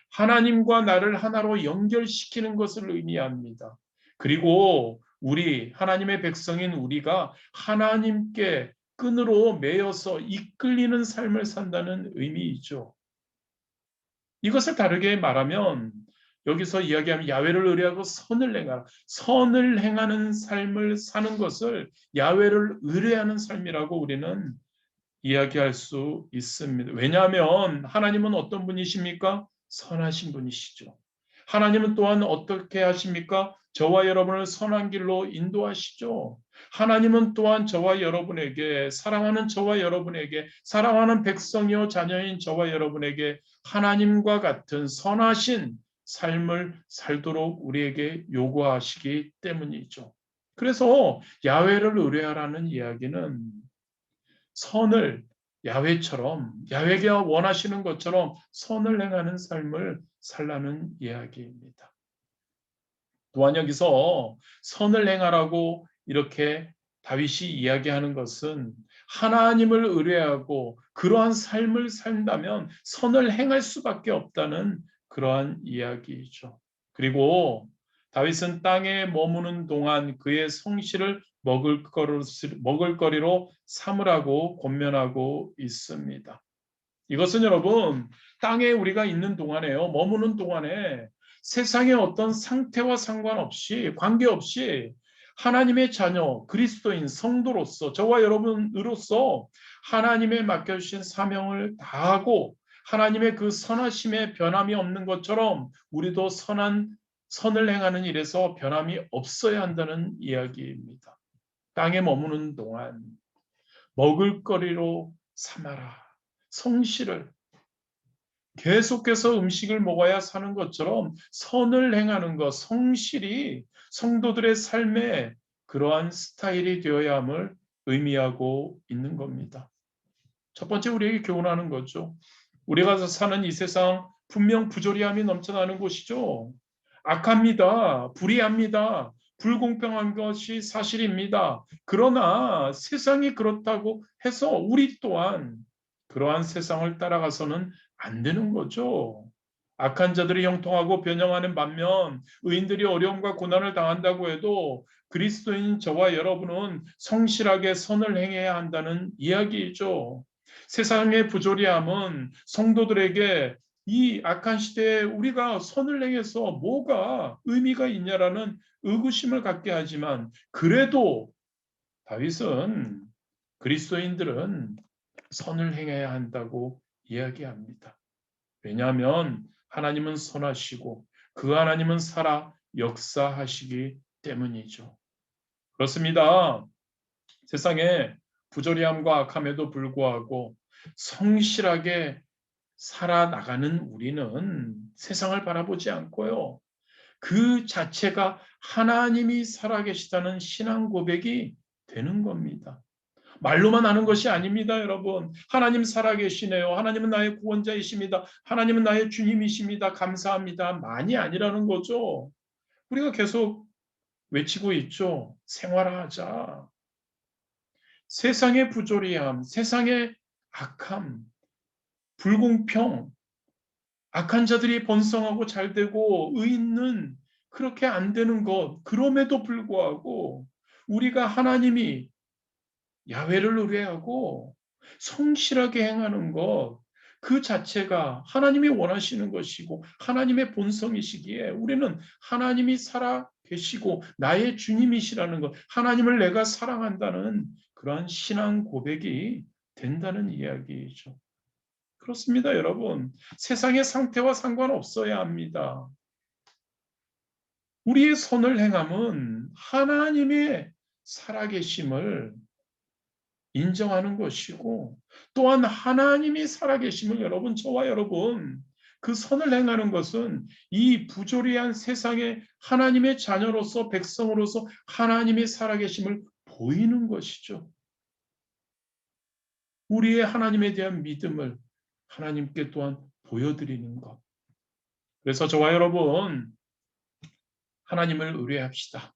하나님과 나를 하나로 연결시키는 것을 의미합니다. 그리고 우리 하나님의 백성인 우리가 하나님께 끈으로 매여서 이끌리는 삶을 산다는 의미이죠. 이것을 다르게 말하면 여기서 이야기하면 야훼를 의뢰하고 선을 행하라. 선을 행하는 삶을 사는 것을 야훼를 의뢰하는 삶이라고 우리는 이야기할 수 있습니다. 왜냐하면 하나님은 어떤 분이십니까? 선하신 분이시죠. 하나님은 또한 어떻게 하십니까? 저와 여러분을 선한 길로 인도하시죠. 하나님은 또한 저와 여러분에게 사랑하는 저와 여러분에게 사랑하는 백성이요 자녀인 저와 여러분에게 하나님과 같은 선하신 삶을 살도록 우리에게 요구하시기 때문이죠. 그래서 야훼를 의뢰하라는 이야기는 선을 야훼처럼 야훼가 원하시는 것처럼 선을 행하는 삶을 살라는 이야기입니다. 또한 여기서 선을 행하라고 이렇게 다윗이 이야기하는 것은 하나님을 의뢰하고 그러한 삶을 산다면 선을 행할 수밖에 없다는 그러한 이야기이죠. 그리고 다윗은 땅에 머무는 동안 그의 성실을 먹을거리로 삼으라고 권면하고 있습니다. 이것은 여러분 땅에 우리가 있는 동안에요. 머무는 동안에 세상의 어떤 상태와 상관없이 관계없이 하나님의 자녀 그리스도인 성도로서 저와 여러분으로서 하나님의 맡겨주신 사명을 다하고 하나님의 그 선하심에 변함이 없는 것처럼 우리도 선을 행하는 일에서 변함이 없어야 한다는 이야기입니다. 땅에 머무는 동안 먹을거리로 삼아라. 성실을 계속해서 음식을 먹어야 사는 것처럼 선을 행하는 것, 성실이 성도들의 삶의 그러한 스타일이 되어야 함을 의미하고 있는 겁니다. 첫 번째 우리에게 교훈하는 거죠. 우리가 사는 이 세상 분명 부조리함이 넘쳐나는 곳이죠. 악합니다. 불의합니다. 불공평한 것이 사실입니다. 그러나 세상이 그렇다고 해서 우리 또한 그러한 세상을 따라가서는 안 되는 거죠. 악한 자들이 형통하고 변형하는 반면 의인들이 어려움과 고난을 당한다고 해도 그리스도인 저와 여러분은 성실하게 선을 행해야 한다는 이야기이죠. 세상의 부조리함은 성도들에게 이 악한 시대에 우리가 선을 행해서 뭐가 의미가 있냐라는 의구심을 갖게 하지만 그래도 다윗은 그리스도인들은 선을 행해야 한다고 이야기합니다. 왜냐하면 하나님은 선하시고 그 하나님은 살아 역사하시기 때문이죠. 그렇습니다. 세상에 부조리함과 악함에도 불구하고 성실하게 살아나가는 우리는 세상을 바라보지 않고요. 그 자체가 하나님이 살아계시다는 신앙 고백이 되는 겁니다. 말로만 하는 것이 아닙니다, 여러분. 하나님 살아계시네요. 하나님은 나의 구원자이십니다. 하나님은 나의 주님이십니다. 감사합니다. 많이 아니라는 거죠. 우리가 계속 외치고 있죠. 생활하자. 세상의 부조리함, 세상의 악함, 불공평, 악한 자들이 번성하고 잘되고 의인은 그렇게 안 되는 것, 그럼에도 불구하고 우리가 하나님이 야훼를 의뢰하고 성실하게 행하는 것, 그 자체가 하나님이 원하시는 것이고 하나님의 본성이시기에 우리는 하나님이 살아 계시고 나의 주님이시라는 것, 하나님을 내가 사랑한다는 그러한 신앙 고백이 된다는 이야기이죠. 그렇습니다, 여러분. 세상의 상태와 상관없어야 합니다. 우리의 선을 행함은 하나님의 살아계심을 인정하는 것이고 또한 하나님이 살아계심을 저와 여러분 그 선을 행하는 것은 이 부조리한 세상에 하나님의 자녀로서 백성으로서 하나님이 살아계심을 보이는 것이죠. 우리의 하나님에 대한 믿음을 하나님께 또한 보여드리는 것. 그래서 저와 여러분 하나님을 의뢰합시다.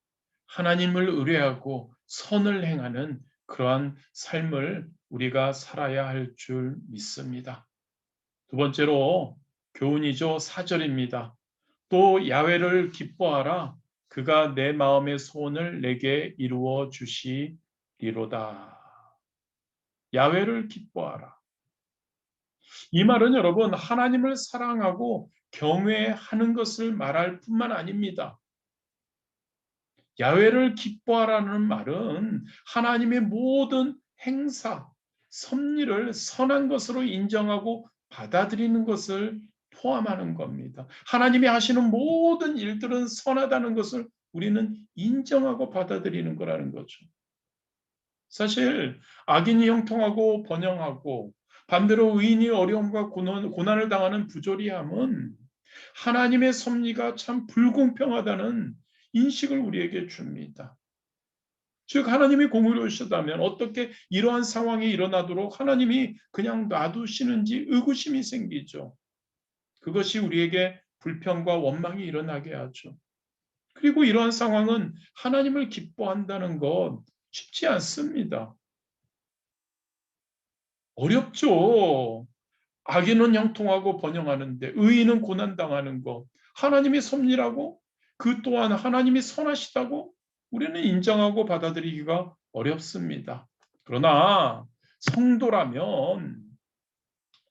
하나님을 의뢰하고 선을 행하는 그러한 삶을 우리가 살아야 할 줄 믿습니다. 두 번째로 교훈이죠. 4절입니다. 또 야훼를 기뻐하라. 그가 내 마음의 소원을 내게 이루어 주시리로다. 야훼를 기뻐하라. 이 말은 여러분 하나님을 사랑하고 경외하는 것을 말할 뿐만 아닙니다. 야훼를 기뻐하라는 말은 하나님의 모든 행사, 섭리를 선한 것으로 인정하고 받아들이는 것을 포함하는 겁니다. 하나님이 하시는 모든 일들은 선하다는 것을 우리는 인정하고 받아들이는 거라는 거죠. 사실 악인이 형통하고 번영하고 반대로 의인이 어려움과 고난을 당하는 부조리함은 하나님의 섭리가 참 불공평하다는 인식을 우리에게 줍니다. 즉 하나님이 공의로우시다면 어떻게 이러한 상황이 일어나도록 하나님이 그냥 놔두시는지 의구심이 생기죠. 그것이 우리에게 불평과 원망이 일어나게 하죠. 그리고 이러한 상황은 하나님을 기뻐한다는 것 쉽지 않습니다. 어렵죠. 악인은 형통하고 번영하는데 의인은 고난당하는 것. 하나님이 섭리라고 그 또한 하나님이 선하시다고 우리는 인정하고 받아들이기가 어렵습니다. 그러나 성도라면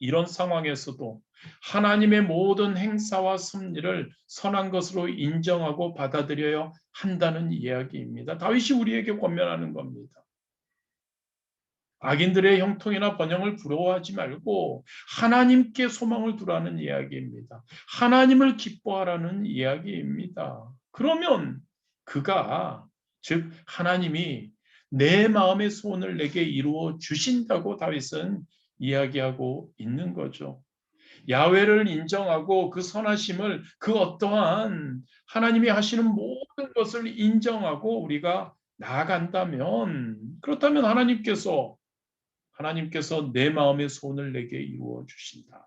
이런 상황에서도 하나님의 모든 행사와 섭리를 선한 것으로 인정하고 받아들여야 한다는 이야기입니다. 다윗이 우리에게 권면하는 겁니다. 악인들의 형통이나 번영을 부러워하지 말고 하나님께 소망을 두라는 이야기입니다. 하나님을 기뻐하라는 이야기입니다. 그러면 그가 즉 하나님이 내 마음의 소원을 내게 이루어 주신다고 다윗은 이야기하고 있는 거죠. 야훼를 인정하고 그 선하심을 그 어떠한 하나님이 하시는 모든 것을 인정하고 우리가 나아간다면 그렇다면 하나님께서 내 마음의 소원을 내게 이루어 주신다.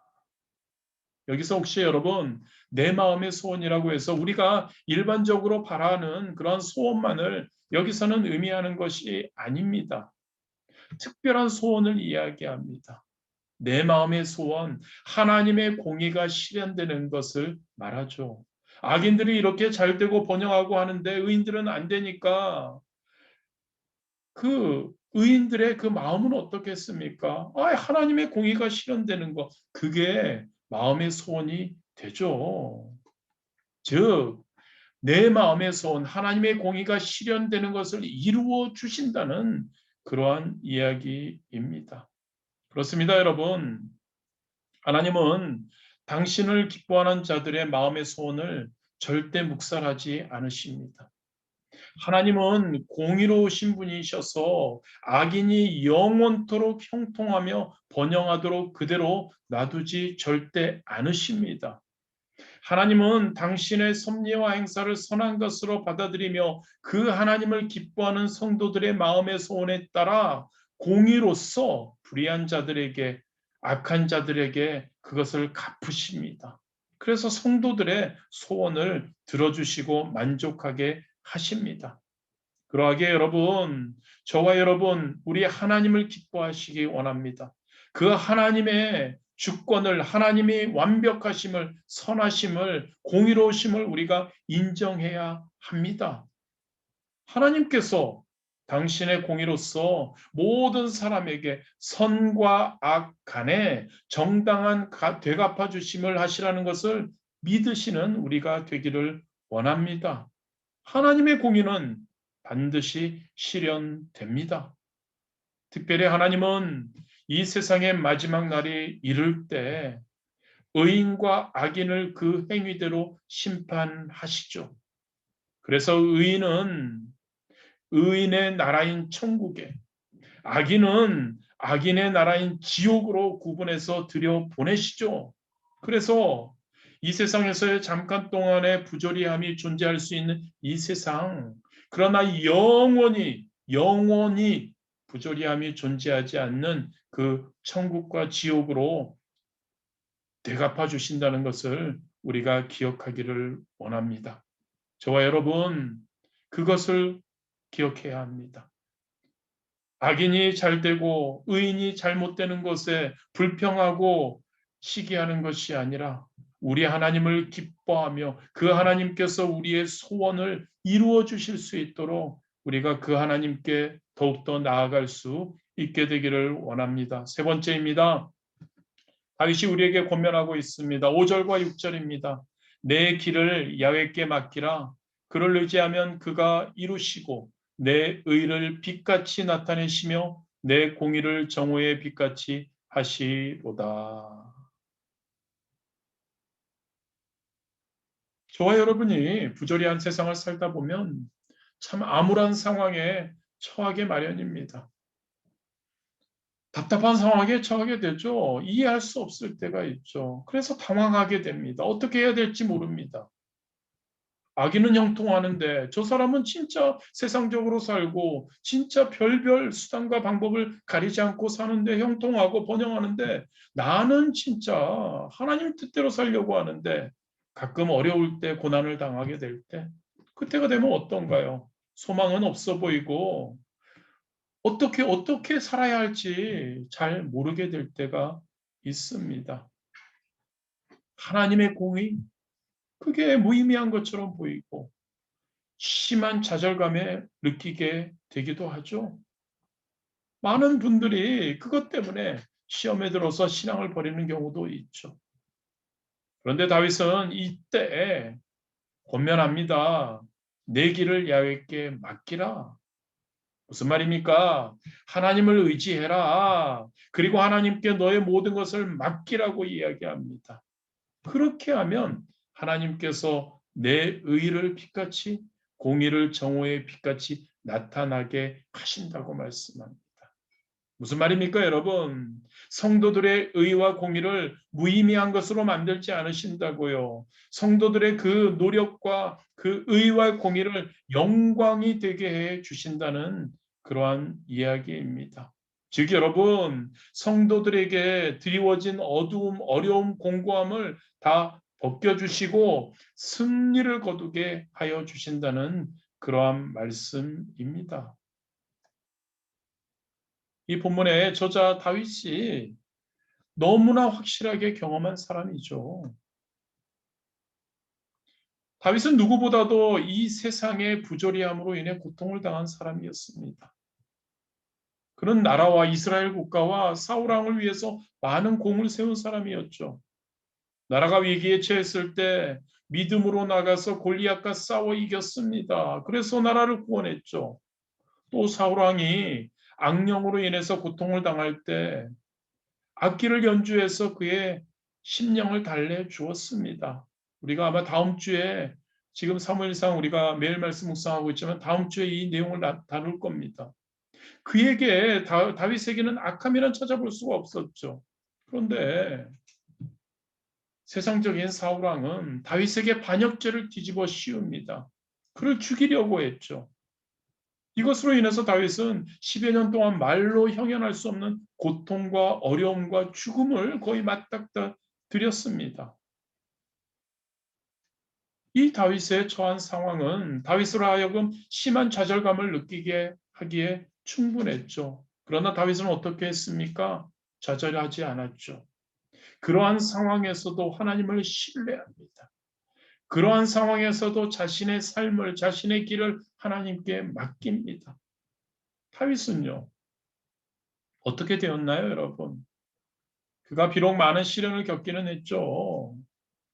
여기서 혹시 여러분 내 마음의 소원이라고 해서 우리가 일반적으로 바라는 그런 소원만을 여기서는 의미하는 것이 아닙니다. 특별한 소원을 이야기합니다. 내 마음의 소원, 하나님의 공의가 실현되는 것을 말하죠. 악인들이 이렇게 잘되고 번영하고 하는데 의인들은 안 되니까 그 의인들의 그 마음은 어떻겠습니까? 하나님의 공의가 실현되는 것, 그게 마음의 소원이 되죠. 즉, 내 마음의 소원, 하나님의 공의가 실현되는 것을 이루어 주신다는 그러한 이야기입니다. 그렇습니다, 여러분. 하나님은 당신을 기뻐하는 자들의 마음의 소원을 절대 묵살하지 않으십니다. 하나님은 공의로우신 분이셔서 악인이 영원토록 형통하며 번영하도록 그대로 놔두지 절대 않으십니다. 하나님은 당신의 섭리와 행사를 선한 것으로 받아들이며 그 하나님을 기뻐하는 성도들의 마음의 소원에 따라 공의로서 불의한 자들에게 악한 자들에게 그것을 갚으십니다. 그래서 성도들의 소원을 들어주시고 만족하게 하십니다. 그러하게 여러분, 저와 여러분, 우리 하나님을 기뻐하시기 원합니다. 그 하나님의 주권을, 하나님이 완벽하심을, 선하심을, 공의로우심을 우리가 인정해야 합니다. 하나님께서 당신의 공의로서 모든 사람에게 선과 악 간에 정당한 되갚아 주심을 하시라는 것을 믿으시는 우리가 되기를 원합니다. 하나님의 공의는 반드시 실현됩니다. 특별히 하나님은 이 세상의 마지막 날이 이를 때 의인과 악인을 그 행위대로 심판하시죠. 그래서 의인은 의인의 나라인 천국에, 악인은 악인의 나라인 지옥으로 구분해서 들여보내시죠. 그래서 이 세상에서의 잠깐 동안의 부조리함이 존재할 수 있는 이 세상, 그러나 영원히 부조리함이 존재하지 않는 그 천국과 지옥으로 되갚아 주신다는 것을 우리가 기억하기를 원합니다. 저와 여러분, 그것을 기억해야 합니다. 악인이 잘되고 의인이 잘못되는 것에 불평하고 시기하는 것이 아니라 우리 하나님을 기뻐하며 그 하나님께서 우리의 소원을 이루어 주실 수 있도록 우리가 그 하나님께 더욱더 나아갈 수 있게 되기를 원합니다. 세 번째입니다. 다윗이 우리에게 권면하고 있습니다. 5절과 6절입니다. 내 길을 야훼께 맡기라. 그를 의지하면 그가 이루시고 내 의를 빛같이 나타내시며 내 공의를 정오의 빛같이 하시로다. 저와 여러분이 부조리한 세상을 살다 보면 참 암울한 상황에 처하게 마련입니다. 답답한 상황에 처하게 되죠. 이해할 수 없을 때가 있죠. 그래서 당황하게 됩니다. 어떻게 해야 될지 모릅니다. 악인은 형통하는데 저 사람은 진짜 세상적으로 살고 진짜 별별 수단과 방법을 가리지 않고 사는데 형통하고 번영하는데 나는 진짜 하나님 뜻대로 살려고 하는데 가끔 어려울 때 고난을 당하게 될 때 그때가 되면 어떤가요? 소망은 없어 보이고 어떻게 살아야 할지 잘 모르게 될 때가 있습니다. 하나님의 공의, 그게 무의미한 것처럼 보이고 심한 좌절감에 느끼게 되기도 하죠. 많은 분들이 그것 때문에 시험에 들어서 신앙을 버리는 경우도 있죠. 그런데 다윗은 이때 권면합니다. 내 길을 야훼께 맡기라. 무슨 말입니까? 하나님을 의지해라. 그리고 하나님께 너의 모든 것을 맡기라고 이야기합니다. 그렇게 하면 하나님께서 내 의를 빛같이 공의를 정오의 빛같이 나타나게 하신다고 말씀합니다. 무슨 말입니까, 여러분? 성도들의 의와 공의를 무의미한 것으로 만들지 않으신다고요. 성도들의 그 노력과 그 의와 공의를 영광이 되게 해 주신다는 그러한 이야기입니다. 즉 여러분, 성도들에게 드리워진 어두움, 어려움, 공고함을 다 벗겨주시고 승리를 거두게 하여 주신다는 그러한 말씀입니다. 이 본문의 저자 다윗이 너무나 확실하게 경험한 사람이죠. 다윗은 누구보다도 이 세상의 부조리함으로 인해 고통을 당한 사람이었습니다. 그는 나라와 이스라엘 국가와 사울 왕을 위해서 많은 공을 세운 사람이었죠. 나라가 위기에 처했을 때 믿음으로 나가서 골리앗과 싸워 이겼습니다. 그래서 나라를 구원했죠. 또 사울 왕이 악령으로 인해서 고통을 당할 때 악기를 연주해서 그의 심령을 달래 주었습니다. 우리가 아마 다음 주에 지금 사무엘상 우리가 매일 말씀 묵상하고 있지만 다음 주에 이 내용을 다룰 겁니다. 그에게 다윗에게는 악함이란 찾아볼 수가 없었죠. 그런데 세상적인 사울 왕은 다윗에게 반역죄를 뒤집어 씌웁니다. 그를 죽이려고 했죠. 이것으로 인해서 다윗은 10여 년 동안 말로 형언할 수 없는 고통과 어려움과 죽음을 거의 맞닥뜨 드렸습니다. 이 다윗의 처한 상황은 다윗으로 하여금 심한 좌절감을 느끼게 하기에 충분했죠. 그러나 다윗은 어떻게 했습니까? 좌절하지 않았죠. 그러한 상황에서도 하나님을 신뢰합니다. 그러한 상황에서도 자신의 삶을, 자신의 길을 하나님께 맡깁니다. 다윗은요, 어떻게 되었나요, 여러분? 그가 비록 많은 시련을 겪기는 했죠.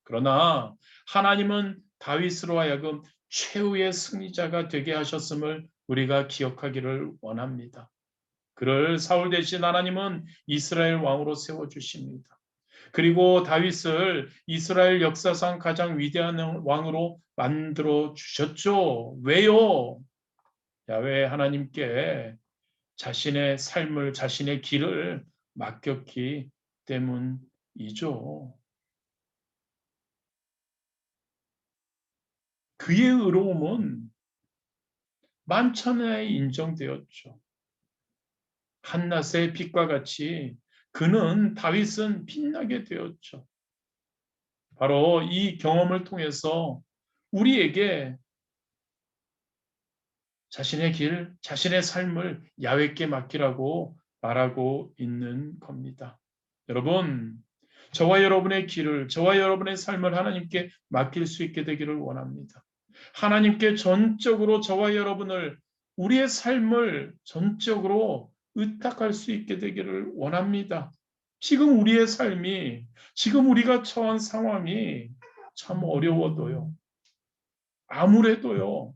그러나 하나님은 다윗으로 하여금 최후의 승리자가 되게 하셨음을 우리가 기억하기를 원합니다. 그를 사울 대신 하나님은 이스라엘 왕으로 세워주십니다. 그리고 다윗을 이스라엘 역사상 가장 위대한 왕으로 만들어 주셨죠. 왜요? 야훼 하나님께 자신의 삶을, 자신의 길을 맡겼기 때문이죠. 그의 의로움은 만천하에 인정되었죠. 한낮의 빛과 같이 다윗은 빛나게 되었죠. 바로 이 경험을 통해서 우리에게 자신의 길, 자신의 삶을 야훼께 맡기라고 말하고 있는 겁니다. 여러분, 저와 여러분의 길을, 저와 여러분의 삶을 하나님께 맡길 수 있게 되기를 원합니다. 하나님께 전적으로 저와 여러분을, 우리의 삶을 전적으로 의탁할 수 있게 되기를 원합니다. 지금 우리의 삶이, 지금 우리가 처한 상황이 참 어려워도요. 아무래도요.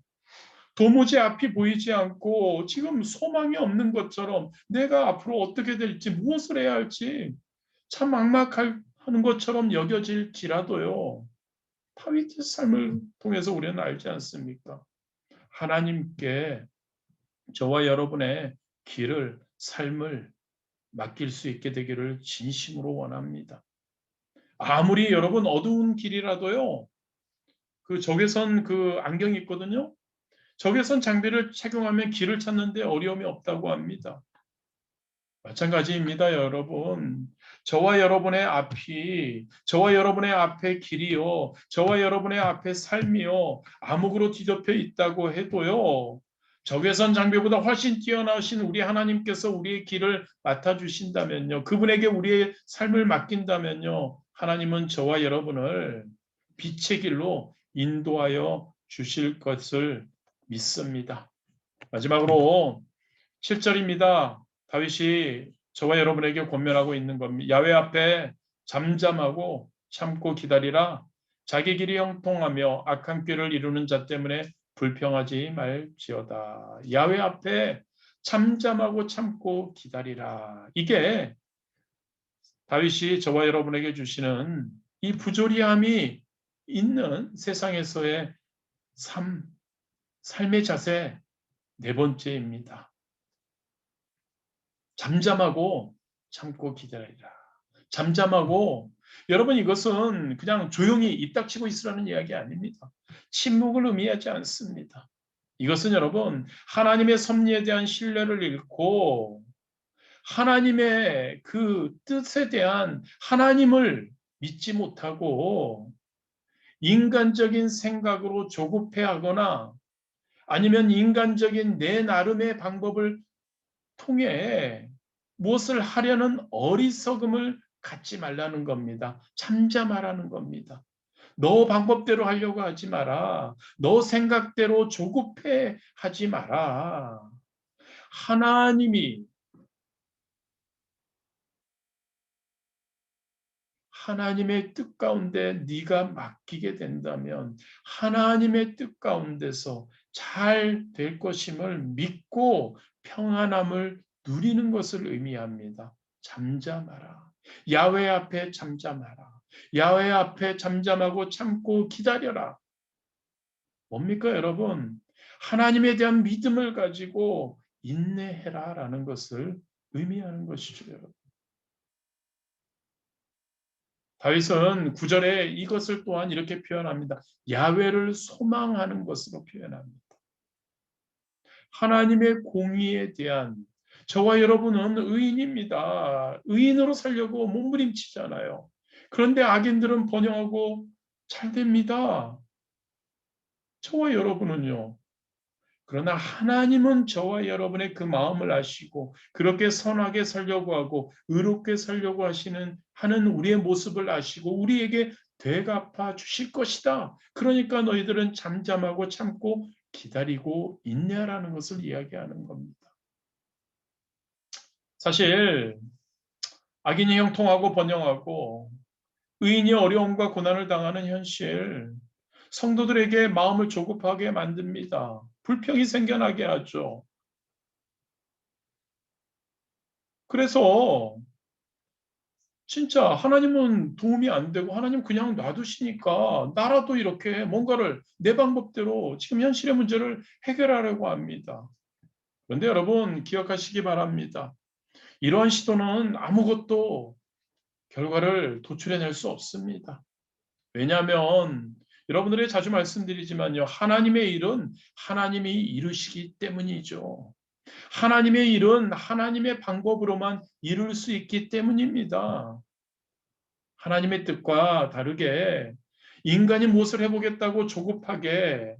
도무지 앞이 보이지 않고 지금 소망이 없는 것처럼 내가 앞으로 어떻게 될지, 무엇을 해야 할지 참 막막하는 것처럼 여겨질지라도요. 다윗의 삶을 통해서 우리는 알지 않습니까? 하나님께 저와 여러분의 길을, 삶을 맡길 수 있게 되기를 진심으로 원합니다. 아무리 여러분 어두운 길이라도요. 그 적외선 그 안경이 있거든요. 적외선 장비를 착용하면 길을 찾는 데 어려움이 없다고 합니다. 마찬가지입니다, 여러분. 저와 여러분의 앞에 길이요, 저와 여러분의 앞에 삶이요, 암흑으로 뒤덮여 있다고 해도요, 적외선 장비보다 훨씬 뛰어나신 우리 하나님께서 우리의 길을 맡아주신다면요, 그분에게 우리의 삶을 맡긴다면요, 하나님은 저와 여러분을 빛의 길로 인도하여 주실 것을 믿습니다. 마지막으로 7절입니다. 다윗이 저와 여러분에게 권면하고 있는 겁니다. 야훼 앞에 잠잠하고 참고 기다리라. 자기 길이 형통하며 악한 꾀를 이루는 자 때문에 불평하지 말지어다. 야훼 앞에 잠잠하고 참고 기다리라. 이게 다윗이 저와 여러분에게 주시는 이 부조리함이 있는 세상에서의 삶의 자세 네 번째입니다. 잠잠하고 참고 기다리라. 잠잠하고, 여러분, 이것은 그냥 조용히 입 닥치고 있으라는 이야기 아닙니다. 침묵을 의미하지 않습니다. 이것은 여러분 하나님의 섭리에 대한 신뢰를 잃고 하나님의 그 뜻에 대한, 하나님을 믿지 못하고 인간적인 생각으로 조급해하거나 아니면 인간적인 내 나름의 방법을 통해 무엇을 하려는 어리석음을 갖지 말라는 겁니다. 잠잠하라는 겁니다. 너 방법대로 하려고 하지 마라. 너 생각대로 조급해 하지 마라. 하나님이 하나님의 뜻 가운데 네가 맡기게 된다면 하나님의 뜻 가운데서 잘 될 것임을 믿고 평안함을 누리는 것을 의미합니다. 잠잠하라. 야훼 앞에 잠잠하라. 야훼 앞에 잠잠하고 참고 기다려라. 뭡니까, 여러분? 하나님에 대한 믿음을 가지고 인내해라라는 것을 의미하는 것이죠, 여러분. 다윗은 9절에 이것을 또한 이렇게 표현합니다. 야훼를 소망하는 것으로 표현합니다. 하나님의 공의에 대한, 저와 여러분은 의인입니다. 의인으로 살려고 몸부림치잖아요. 그런데 악인들은 번영하고 잘 됩니다. 저와 여러분은요. 그러나 하나님은 저와 여러분의 그 마음을 아시고 그렇게 선하게 살려고 하고 의롭게 살려고 하는 우리의 모습을 아시고 우리에게 되갚아 주실 것이다. 그러니까 너희들은 잠잠하고 참고 기다리고 있냐라는 것을 이야기하는 겁니다. 사실 악인이 형통하고 번영하고 의인이 어려움과 고난을 당하는 현실, 성도들에게 마음을 조급하게 만듭니다. 불평이 생겨나게 하죠. 그래서 진짜 하나님은 도움이 안 되고 하나님 그냥 놔두시니까 나라도 이렇게 뭔가를 내 방법대로 지금 현실의 문제를 해결하려고 합니다. 그런데 여러분 기억하시기 바랍니다. 이러한 시도는 아무것도 결과를 도출해낼 수 없습니다. 왜냐하면 여러분들이 자주 말씀드리지만요. 하나님의 일은 하나님이 이루시기 때문이죠. 하나님의 일은 하나님의 방법으로만 이룰 수 있기 때문입니다. 하나님의 뜻과 다르게 인간이 무엇을 해보겠다고 조급하게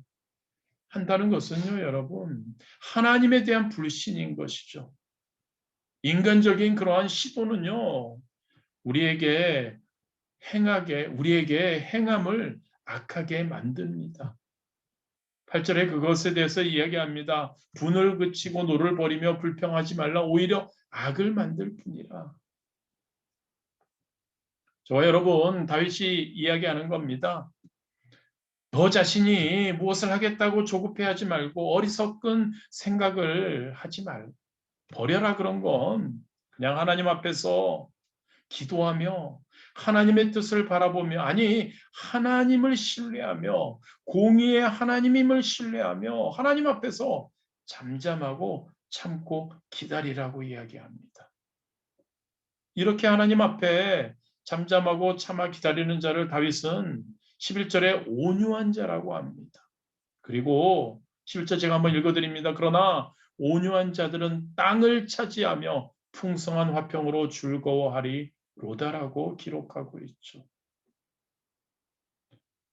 한다는 것은요, 여러분, 하나님에 대한 불신인 것이죠. 인간적인 그러한 시도는요, 우리에게 우리에게 행함을 악하게 만듭니다. 8절에 그것에 대해서 이야기합니다. 분을 그치고 노를 버리며 불평하지 말라. 오히려 악을 만들 뿐이라. 저와 여러분, 다윗이 이야기하는 겁니다. 너 자신이 무엇을 하겠다고 조급해하지 말고 어리석은 생각을 하지 말고 버려라. 그런 건 그냥 하나님 앞에서 기도하며 하나님의 뜻을 바라보며 하나님을 신뢰하며 공의의 하나님임을 신뢰하며 하나님 앞에서 잠잠하고 참고 기다리라고 이야기합니다. 이렇게 하나님 앞에 잠잠하고 참아 기다리는 자를 다윗은 11절에 온유한 자라고 합니다. 그리고 11절 제가 한번 읽어드립니다. 그러나 온유한 자들은 땅을 차지하며 풍성한 화평으로 즐거워하리 로다라고 기록하고 있죠.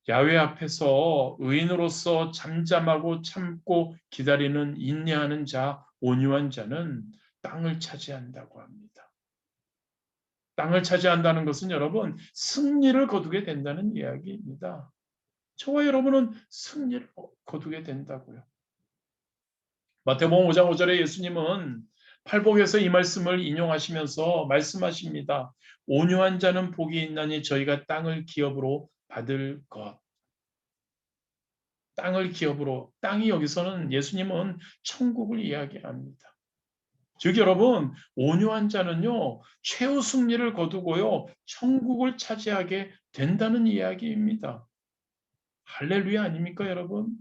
야훼 앞에서 의인으로서 잠잠하고 참고 기다리는 인내하는 자, 온유한 자는 땅을 차지한다고 합니다. 땅을 차지한다는 것은 여러분 승리를 거두게 된다는 이야기입니다. 저와 여러분은 승리를 거두게 된다고요. 마태복음 5장 5절에 예수님은 팔복에서 이 말씀을 인용하시면서 말씀하십니다. 온유한 자는 복이 있나니 저희가 땅을 기업으로 받을 것. 땅을 기업으로, 땅이 여기서는 예수님은 천국을 이야기합니다. 즉 여러분 온유한 자는요 최후 승리를 거두고요 천국을 차지하게 된다는 이야기입니다. 할렐루야 아닙니까 여러분?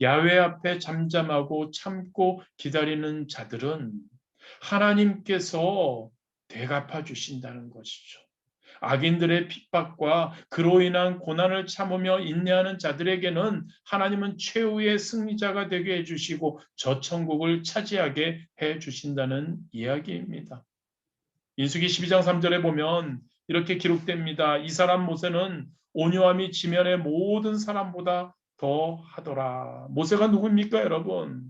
야훼 앞에 잠잠하고 참고 기다리는 자들은 하나님께서 대갚아 주신다는 것이죠. 악인들의 핍박과 그로 인한 고난을 참으며 인내하는 자들에게는 하나님은 최후의 승리자가 되게 해주시고 저 천국을 차지하게 해주신다는 이야기입니다. 민수기 12장 3절에 보면 이렇게 기록됩니다. 이 사람 모세는 온유함이 지면의 모든 사람보다 더 하더라. 모세가 누굽니까 여러분?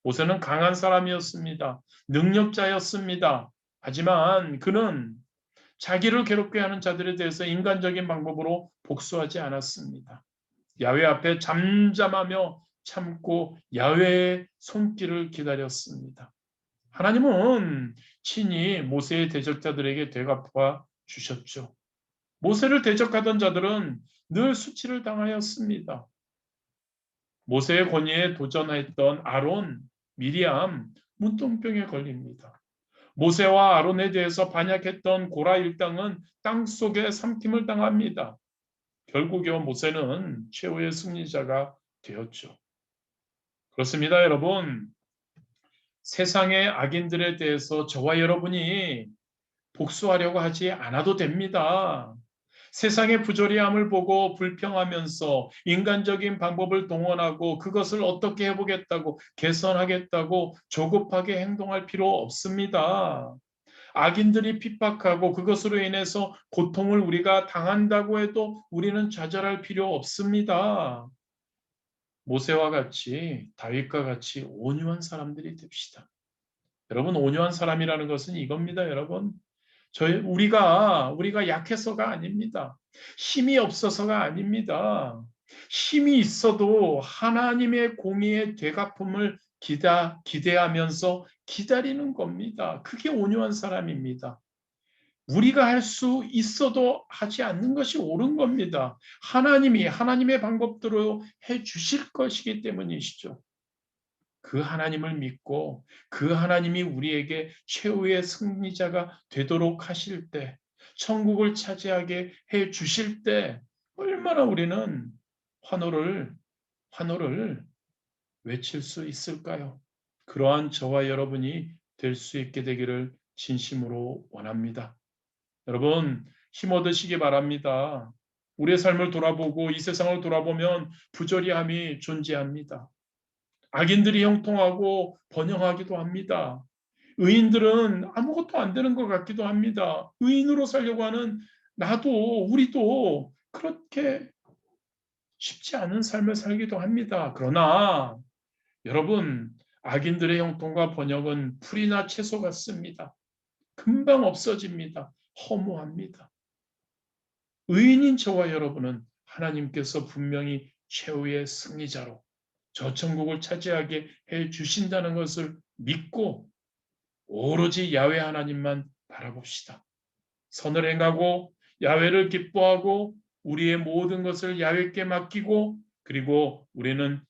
모세는 강한 사람이었습니다. 능력자였습니다. 하지만 그는 자기를 괴롭게 하는 자들에 대해서 인간적인 방법으로 복수하지 않았습니다. 야훼 앞에 잠잠하며 참고 야훼의 손길을 기다렸습니다. 하나님은 친히 모세의 대적자들에게 되갚아 주셨죠. 모세를 대적하던 자들은 늘 수치를 당하였습니다. 모세의 권위에 도전했던 아론, 미리암, 문둥병에 걸립니다. 모세와 아론에 대해서 반역했던 고라 일당은 땅속에 삼킴을 당합니다. 결국에 모세는 최후의 승리자가 되었죠. 그렇습니다, 여러분. 세상의 악인들에 대해서 저와 여러분이 복수하려고 하지 않아도 됩니다. 세상의 부조리함을 보고 불평하면서 인간적인 방법을 동원하고 그것을 어떻게 해보겠다고 개선하겠다고 조급하게 행동할 필요 없습니다. 악인들이 핍박하고 그것으로 인해서 고통을 우리가 당한다고 해도 우리는 좌절할 필요 없습니다. 모세와 같이 다윗과 같이 온유한 사람들이 됩시다. 여러분, 온유한 사람이라는 것은 이겁니다, 여러분. 우리가 약해서가 아닙니다. 힘이 없어서가 아닙니다. 힘이 있어도 하나님의 공의의 되갚음을 기대하면서 기다리는 겁니다. 그게 온유한 사람입니다. 우리가 할 수 있어도 하지 않는 것이 옳은 겁니다. 하나님이 하나님의 방법대로 해 주실 것이기 때문이시죠. 그 하나님을 믿고 그 하나님이 우리에게 최후의 승리자가 되도록 하실 때, 천국을 차지하게 해 주실 때 얼마나 우리는 환호를 외칠 수 있을까요? 그러한 저와 여러분이 될 수 있게 되기를 진심으로 원합니다. 여러분, 힘 얻으시기 바랍니다. 우리의 삶을 돌아보고 이 세상을 돌아보면 부조리함이 존재합니다. 악인들이 형통하고 번영하기도 합니다. 의인들은 아무것도 안 되는 것 같기도 합니다. 의인으로 살려고 하는 우리도 그렇게 쉽지 않은 삶을 살기도 합니다. 그러나 여러분, 악인들의 형통과 번영은 풀이나 채소 같습니다. 금방 없어집니다. 허무합니다. 의인인 저와 여러분은 하나님께서 분명히 최후의 승리자로 저 천국을 차지하게 해 주신다는 것을 믿고 오로지 야훼 하나님만 바라봅시다. 선을 행하고 야훼를 기뻐하고 우리의 모든 것을 야훼께 맡기고 그리고 우리는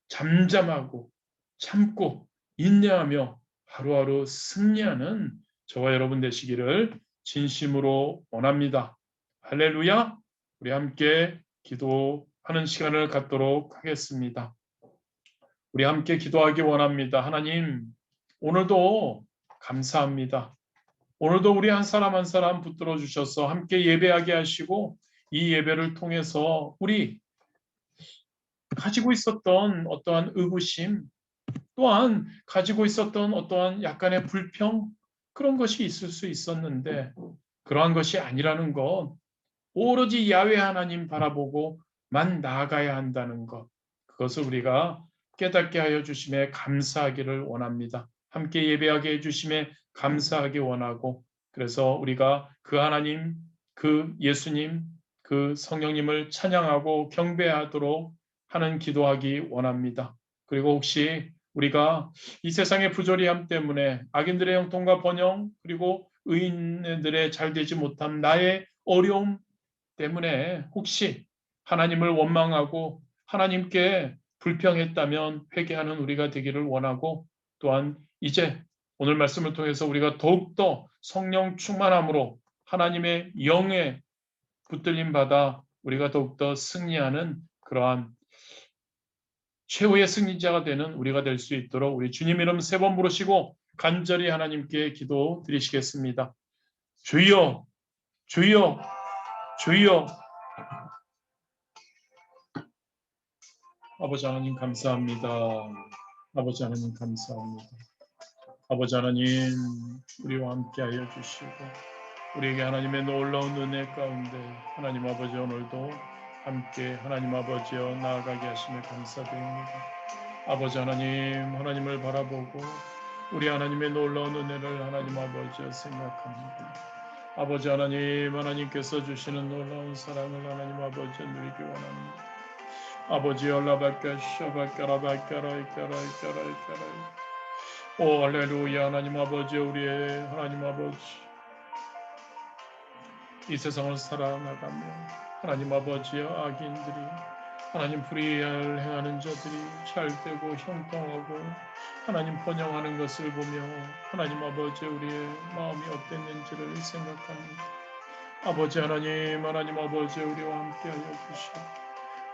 잠잠하고 참고 인내하며 하루하루 승리하는 저와 여러분 되시기를 진심으로 원합니다. 할렐루야! 우리 함께 기도하는 시간을 갖도록 하겠습니다. 우리 함께 기도하기 원합니다. 하나님, 오늘도 감사합니다. 오늘도 우리 한 사람 한 사람 붙들어 주셔서 함께 예배하게 하시고 이 예배를 통해서 우리 가지고 있었던 어떠한 의구심 또한 가지고 있었던 어떠한 약간의 불평 그런 것이 있을 수 있었는데 그러한 것이 아니라는 것 오로지 야훼 하나님 바라보고만 나아가야 한다는 것 그것을 우리가 깨닫게 하여 주심에 감사하기를 원합니다. 함께 예배하게 해주심에 감사하기 원하고 그래서 우리가 그 하나님, 그 예수님, 그 성령님을 찬양하고 경배하도록 하는 기도하기 원합니다. 그리고 혹시 우리가 이 세상의 부조리함 때문에 악인들의 형통과 번영 그리고 의인들의 잘되지 못함 나의 어려움 때문에 혹시 하나님을 원망하고 하나님께 불평했다면 회개하는 우리가 되기를 원하고 또한 이제 오늘 말씀을 통해서 우리가 더욱더 성령 충만함으로 하나님의 영에 붙들림 받아 우리가 더욱더 승리하는 그러한 최후의 승리자가 되는 우리가 될 수 있도록 우리 주님 이름 3번 부르시고 간절히 하나님께 기도 드리시겠습니다. 주여, 주여, 주여. 아버지 하나님 감사합니다. 아버지 하나님 감사합니다. 아버지 하나님 우리와 함께하여 주시고 우리에게 하나님의 놀라운 은혜 가운데 하나님 아버지 오늘도 함께 하나님 아버지여 나아가게 하심에 감사드립니다. 아버지 하나님을 바라보고 우리 하나님의 놀라운 은혜를 하나님 아버지여 생각합니다. 아버지 하나님께서 주시는 놀라운 사랑을 하나님 아버지여 누리기 원합니다. 아버지여 라바까 샤바까라 바까라 이까라 오 할렐루야 하나님 아버지 우리의 하나님 아버지 이 세상을 살아나가며 하나님 아버지여 악인들이 하나님 불의를 행하는 자들이 잘되고 형통하고 하나님 번영하는 것을 보며 하나님 아버지 우리의 마음이 어땠는지를 생각합니다. 아버지 하나님 아버지 우리와 함께하여 주시고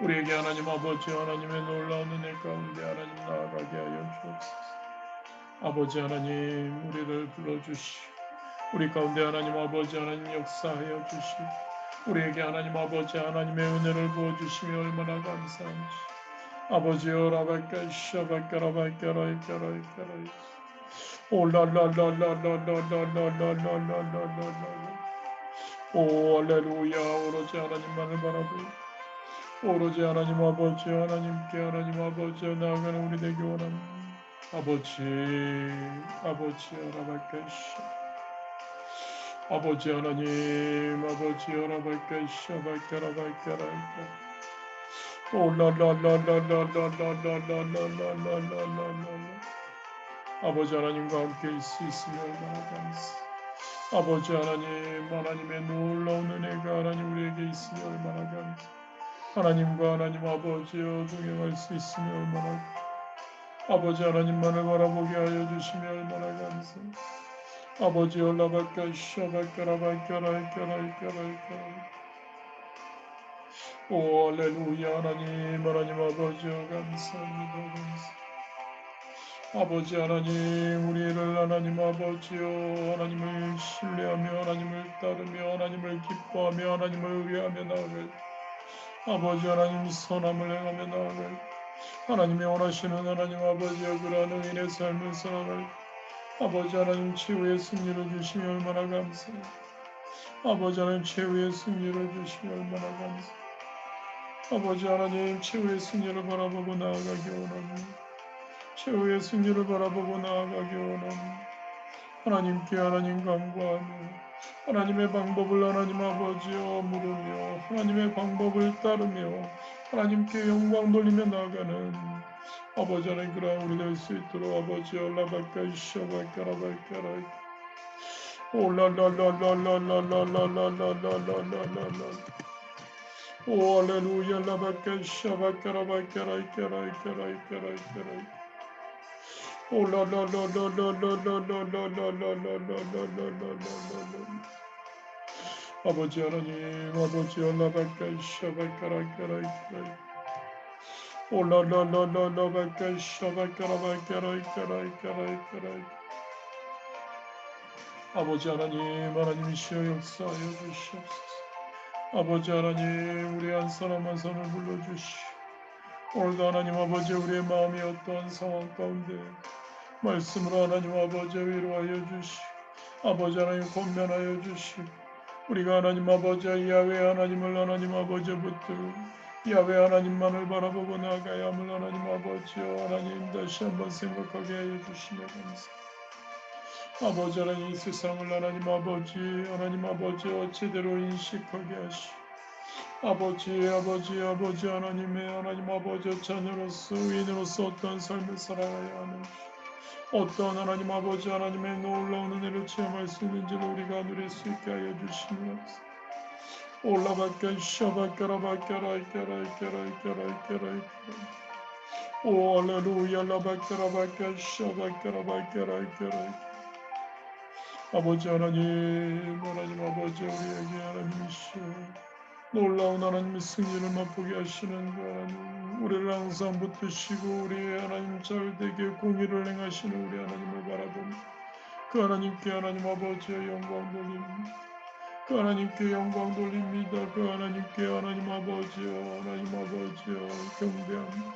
우리에게 하나님 아버지 하나님의 놀라운 은혜 가운데 하나님 나아가게 하여 주옵소서. 아버지 하나님 우리를 불러주시고 우리 가운데 하나님 아버지 하나님 역사하여 주시고 우리에게 하나님 아버지 하나님의 은혜를 부어주시며 얼마나 감사한지 아버지여 라바까 샤바까라바까라 이까라 올랄랄랄랄랄랄랄랄랄랄랄랄랄 오 할렐루야 오로지 하나님만을 바라보고 오로지 하나님 아버지 하나님께 하나님 아버지 나아가는 우리 되기 원합니다. 아버지 하나님께시 아버지 하나님 아버지 하나님께시 아바이까라바이까라이까 오라라라라라라라라라라라라라라 아버지 하나님과 함께 있을 수 있으며 얼마나 감사. 아버지 하나님 하나님의 놀라운 은혜가 하나님 우리에게 있으며 얼마나 감사. 하나님과 하나님 아버지여 동행할 수 있으며 얼마나 아버지 하나님만을 바라보게 하여 주시며 얼마나 감사. 아버지여 라바까 샤바까라바까라이까라이까라이까라이까 오 할렐루야 하나님 아버지여 감사합니다. 감사. 아버지 하나님 우리를 하나님 아버지여 하나님을 신뢰하며 하나님을 따르며 하나님을 기뻐하며 하나님을 의뢰하며 나아갈 아버지 하나님 선함을 행하며 나아갈 하나님이 원하시는 하나님 아버지여 그러한 의인의 삶을 살아갈 아버지 하나님 최후의 승리를 주시며 얼마나 감사해. 아버지 하나님 최후의 승리를 주시며 얼마나 감사해. 아버지 하나님 최후의 승리를 바라보고 나아가기 원합니다. 최후의 승리를 바라보고 나아가기 원합니다. 하나님께 하나님 간구하며 하나님의 방법을 하나님 아버지여 물으며 하나님의 방법을 따르며 하나님께 영광 돌리며 나아가는 아버지 하나님 그러한 우리 될 수 있도록 아버지여 라바까 샤바까라바까라 오라라라라라라라라라라라라라 오 할렐루야 라바까 샤바까라바까라이까라이까라이까라이까라이까 오라라라라라라라라라라라라라라라라라라 아버지 하나님 아버지 라바까 샤바까라이까라이까라이 오라라라라라바까 샤바까라바까라이까라이까라이까라이 아버지 하나님이시여 역사하여 주시옵소서. 아버지 하나님 우리 한 사람 한 사람을 불러주시오. 오늘도 하나님 아버지 우리의 마음이 어떠한 상황 가운데 말씀으로 하나님 아버지 위로하여 주시오. 아버지 하나님 권면하여 주시오. 우리가 하나님 아버지 야훼 하나님을 하나님 아버지 붙들고 야훼 하나님만을 바라보고 나아가야 함을 하나님 아버지여 하나님 다시 한번 생각하게 하여 주시며 감사합니다. 아버지 하나님 이 세상을 하나님 아버지 제대로 인식하게 하시오. 아버지 하나님의 하나님 아버지 자녀로서 의인으로서 어떠한 삶을 살아가야 하는지 어떠한 하나님 아버지 하나님의 놀라운 은혜를 체험할 수 있는지를 우리가 누릴 수 있게 하여 주시며 올라바까 샤바까라바까라이까라이까라이까라이까라이까라이까 오 할렐루야 라바까라바까 샤바까라바까라이까라이까 아버지 하나님 아버지 우리에게 하나님이시여 놀라운 하나님의 승리를 맛보게 하시는 그 하나님 우리를 항상 붙드시고 우리의 하나님 잘되게 공의를 행하시는 우리 하나님을 바라보며 그 하나님께 하나님 아버지의 영광 돌립니다. 그 하나님께 영광 돌립니다. 그 하나님께 하나님 아버지여 경배합니다.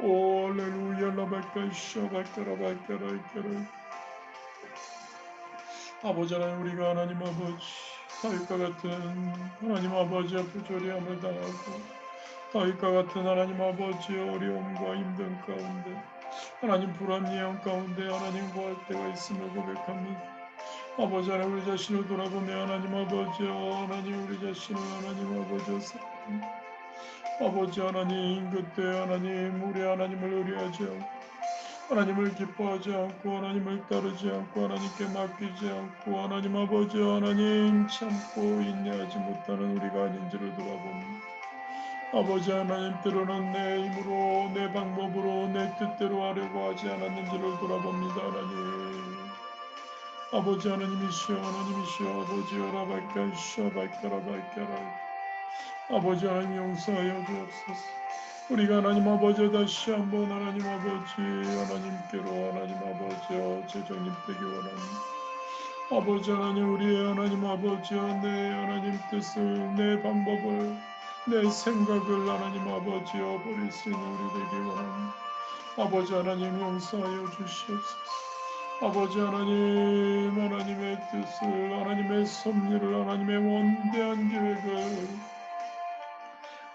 오 할렐루야 라바까 샤바까라바까라이까라 아버지 하나님 우리가 하나님 아버지 다윗과 같은 하나님 아버지 앞에 조리함을 당하고 다윗과 같은 하나님 아버지의 어려움과 힘든 가운데 하나님 불합리한 가운데 하나님 구할 때가 있음을 고백합니다. 아버지 하나님 우리 자신을 돌아보며 하나님 아버지여 하나님 우리 자신을 하나님 아버지여 사랑합니다. 아버지 하나님 그때 하나님 우리 하나님을 의뢰하지 않고 하나님을 기뻐하지 않고 하나님을 따르지 않고 하나님께 맡기지 않고 하나님 아버지 하나님 참고 인내하지 못하는 우리가 아닌지를 돌아봅니다. 아버지 하나님 때로는 내 힘으로 내 방법으로 내 뜻대로 하려고 하지 않았는지를 돌아봅니다. 하나님 아버지 하나님이시여 아버지 여라발까 샤발까라발까라 아버지 하나님 용서하여 주옵소서. 우리가 하나님 아버지 다시 한번 하나님 아버지 하나님께로 하나님 아버지여 재정립 되기 원합니다. 아버지 하나님 우리의 하나님 아버지여 내 하나님 뜻을 내 방법을 내 생각을 하나님 아버지여 버릴 수 있는 우리 되기 원합니다. 아버지 하나님 용서하여 주시옵소서. 아버지 하나님의 뜻을 하나님의 섭리를 하나님의 원대한 계획을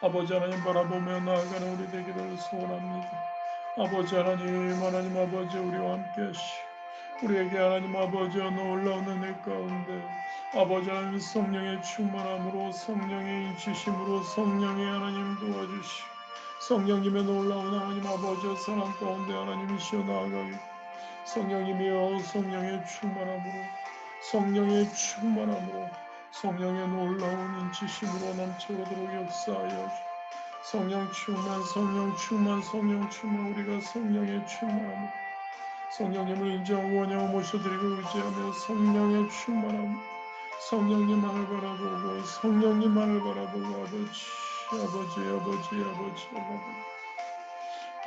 아버지 하나님 바라보며 나아가는 우리 되기를 소원합니다. 아버지 하나님, 하나님 아버지 우리와 함께 하시고 우리에게 하나님 아버지와 놀라운 은혜 가운데 아버지 하나님 성령의 충만함으로 성령의 인치심으로 성령의 하나님 도와주시고 성령님의 놀라운 하나님 아버지의 사랑 가운데 하나님이시여 나아가기 성령님이여 성령의 충만함으로 성령의 충만함으로 성령의 놀라운 인치심으로 넘쳐오도록 역사하여 주시고 성령 충만 성령 충만 성령 충만 우리가 성령의 충만함으로 성령님을 인정하고 원하고 모셔드리고 의지하며 성령의 충만함 성령님만을 바라보고 성령님만을 바라보고 아버지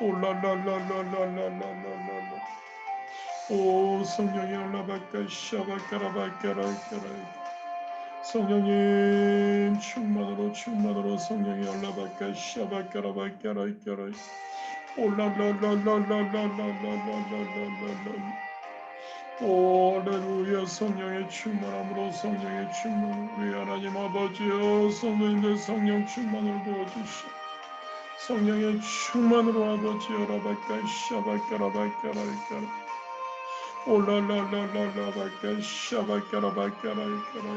올랄랄랄랄랄랄랄랄랄 오 성령이 올라발까 샤발까라발까라이까라이 성령님 충만으로 성령이 올라발까 샤발까라발까라이까라이 올랄랄랄랄랄랄랄랄랄랄랄 오 할렐루야 성령의 충만함으로 성령의 충만 우리 하나님 아버지여 성령님들 성령 충만을 부어주시오 성령의 충만으로 아버지여 라발까 샤발까라발까라이까라 올랄랄랄랄라발까 샤발까라발까라이까라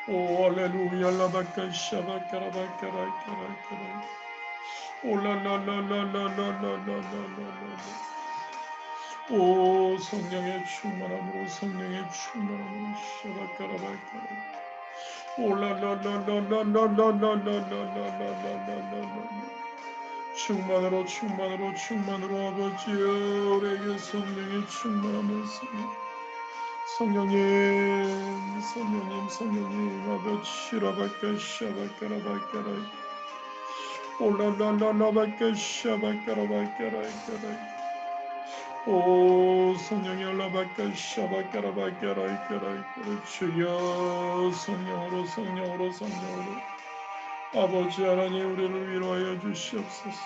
오 할렐루야 라발까 샤발까라발까라이까라이까라 올랄랄랄랄랄랄랄랄랄랄 오 성령의 충만함으로 샤바까라발까라 올랄랄랄랄랄랄랄랄랄랄랄랄랄랄 충만으로 아버지여 우리에게 성령의 충만함을 성령님 아버지 라발까 샤바까라발까라 올랄랄랄라발까 샤바까라발까라이까라 오 성령이 올라발까 샤바까라발까라이까라 주여 성령으로 아버지 하나님 우리를 위로하여 주시옵소서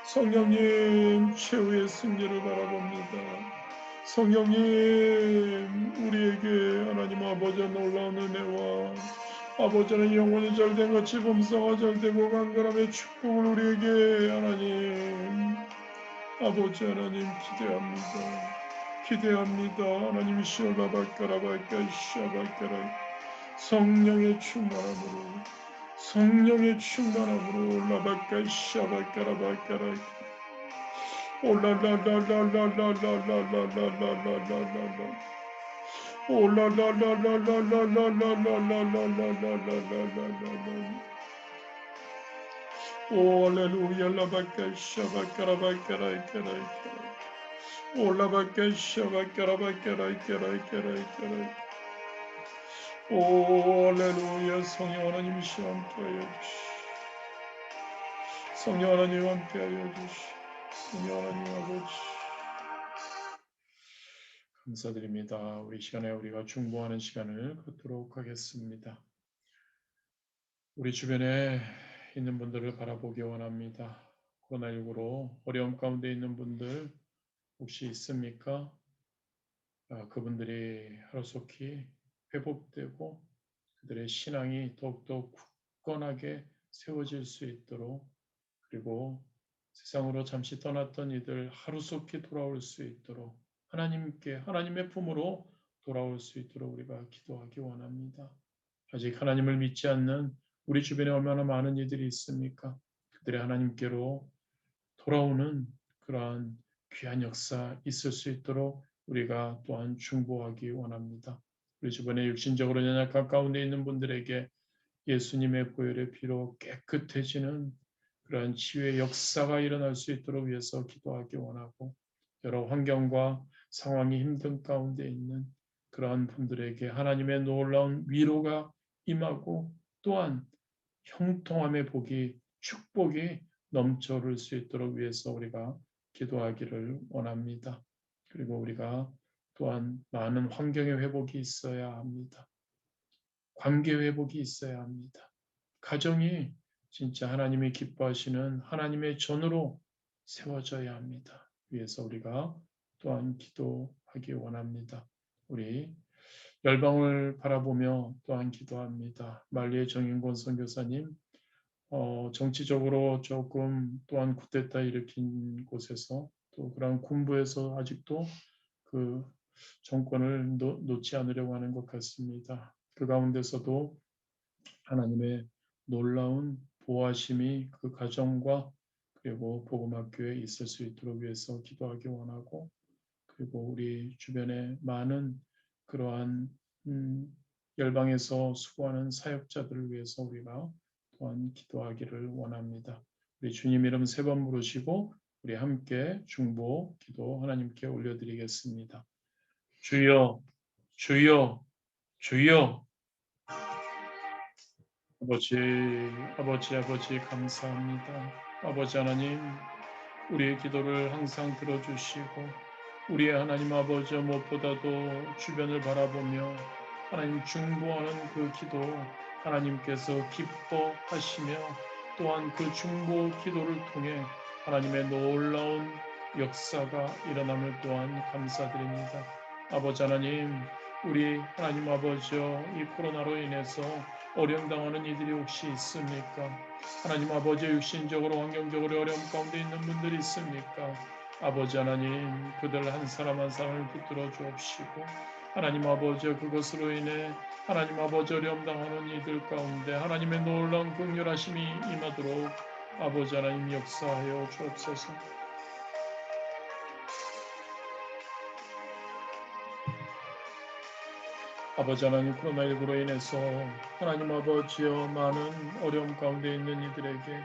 성령님 최후의 승리를 바라봅니다 성령님 우리에게 하나님 아버지의 놀라운 은혜와 아버지는 영혼이 잘된 같이 범사가 잘되고 강건함의 축복을 우리에게 하나님 아버지 하나님 기대합니다 하나님 시오라발까라발까 샤발까라 성령의 충만함으로 라발까 샤발까라발까라 올랄랄랄랄랄랄랄랄랄랄랄랄랄 올랄랄랄랄랄랄랄랄랄랄랄랄랄랄 오 할렐루야 라발까 샤발까라발까라이까라이까라 올라발까 샤발까라발까라이까라이까라이까라 오 할렐루야 성령 하나님이시 함께하여 주시 성령 하나님 함께하여 주시 성령 하나님 아버지 감사드립니다. 우리 시간에 우리가 중보하는 시간을 갖도록 하겠습니다. 우리 주변에 있는 분들을 바라보기 원합니다. 코로나19로 어려움 가운데 있는 분들 혹시 있습니까? 그분들이 하루속히 회복되고 그들의 신앙이 더욱더 굳건하게 세워질 수 있도록 그리고 세상으로 잠시 떠났던 이들 하루속히 돌아올 수 있도록 하나님의 품으로 돌아올 수 있도록 우리가 기도하기 원합니다. 아직 하나님을 믿지 않는 우리 주변에 얼마나 많은 이들이 있습니까? 그들의 하나님께로 돌아오는 그러한 귀한 역사 있을 수 있도록 우리가 또한 중보하기 원합니다. 우리 주변에 육신적으로 연약한 가운데 있는 분들에게 예수님의 보혈의 피로 깨끗해지는 그러한 치유의 역사가 일어날 수 있도록 위해서 기도하기 원하고 여러 환경과 상황이 힘든 가운데 있는 그러한 분들에게 하나님의 놀라운 위로가 임하고 또한 형통함의 복이 축복이 넘쳐흐를 수 있도록 위해서 우리가 기도하기를 원합니다. 그리고 우리가 또한 많은 환경의 회복이 있어야 합니다. 관계 회복이 있어야 합니다. 가정이 진짜 하나님이 기뻐하시는 하나님의 전으로 세워져야 합니다. 위해서 우리가 또한 기도하기 원합니다. 우리 열방을 바라보며 또한 기도합니다. 말리의 정인권 선교사님, 정치적으로 조금 또한 쿠데타 일으킨 곳에서 또 그런 군부에서 아직도 그 정권을 놓지 않으려고 하는 것 같습니다. 그 가운데서도 하나님의 놀라운 보호하심이 그 가정과 그리고 복음학교에 있을 수 있도록 위해서 기도하기 원하고, 그리고 우리 주변에 많은 그러한 열방에서 수고하는 사역자들을 위해서 우리가 또한 기도하기를 원합니다. 우리 주님 이름 3번 부르시고 우리 함께 중보 기도 하나님께 올려드리겠습니다. 주여, 주여, 주여. 아버지 감사합니다. 아버지 하나님, 우리의 기도를 항상 들어주시고 우리의 하나님 아버지 무엇보다도 주변을 바라보며 하나님 중보하는 그 기도 하나님께서 기뻐하시며 또한 그 중보 기도를 통해 하나님의 놀라운 역사가 일어남을 또한 감사드립니다. 아버지 하나님, 우리 하나님 아버지여 이 코로나로 인해서 어려움 당하는 이들이 혹시 있습니까? 하나님 아버지 육신적으로 환경적으로 어려움 가운데 있는 분들이 있습니까? 아버지 하나님, 그들 한 사람 한 사람을 붙들어 주옵시고 하나님 아버지 그것으로 인해 하나님 아버지 어려움 당하는 이들 가운데 하나님의 놀라운 긍휼하심이 임하도록 아버지 하나님 역사하여 주옵소서. 아버지 하나님, 코로나19로 인해서 하나님 아버지여 많은 어려움 가운데 있는 이들에게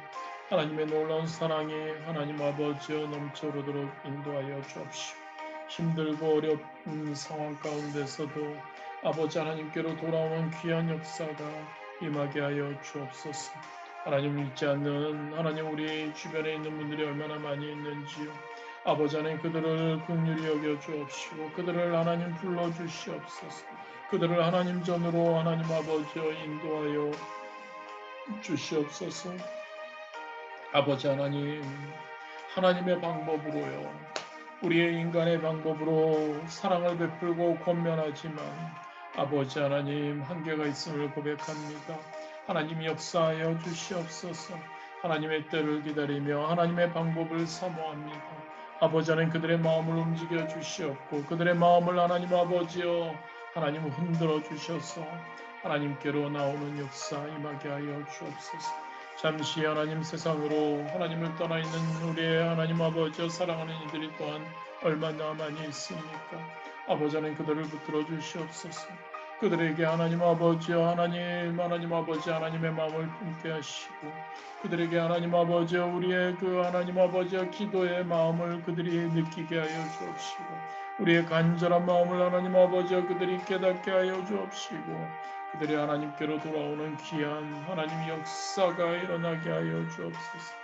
하나님의 놀라운 사랑이 하나님 아버지여 넘쳐오르도록 인도하여 주옵시고, 힘들고 어려운 상황 가운데서도 아버지 하나님께로 돌아오는 귀한 역사가 임하게 하여 주옵소서. 하나님 잊지 않는 하나님, 우리 주변에 있는 분들이 얼마나 많이 있는지요. 아버지 하나님, 그들을 긍휼히 여겨 주옵시고 그들을 하나님 불러 주시옵소서. 그들을 하나님 전으로 하나님 아버지여 인도하여 주시옵소서. 아버지 하나님, 하나님의 방법으로요, 우리의 인간의 방법으로 사랑을 베풀고 권면하지만 아버지 하나님 한계가 있음을 고백합니다. 하나님 역사하여 주시옵소서. 하나님의 때를 기다리며 하나님의 방법을 사모합니다. 아버지 하나님, 그들의 마음을 움직여 주시옵고 그들의 마음을 하나님 아버지여 하나님 흔들어 주셔서 하나님께로 나오는 역사 임하게 하여 주옵소서. 잠시 하나님 세상으로 하나님을 떠나 있는 우리의 하나님 아버지여 사랑하는 이들이 또한 얼마나 많이 있습니까? 아버지 하나님, 그들을 붙들어 주시옵소서. 그들에게 하나님 아버지여 하나님 아버지 하나님의 마음을 품게 하시고 그들에게 하나님 아버지여 우리의 그 하나님 아버지여 기도의 마음을 그들이 느끼게 하여 주옵시고 우리의 간절한 마음을 하나님 아버지여 그들이 깨닫게 하여 주옵시고 그들이 하나님께로 돌아오는 귀한 하나님 역사가 일어나게 하여 주옵소서.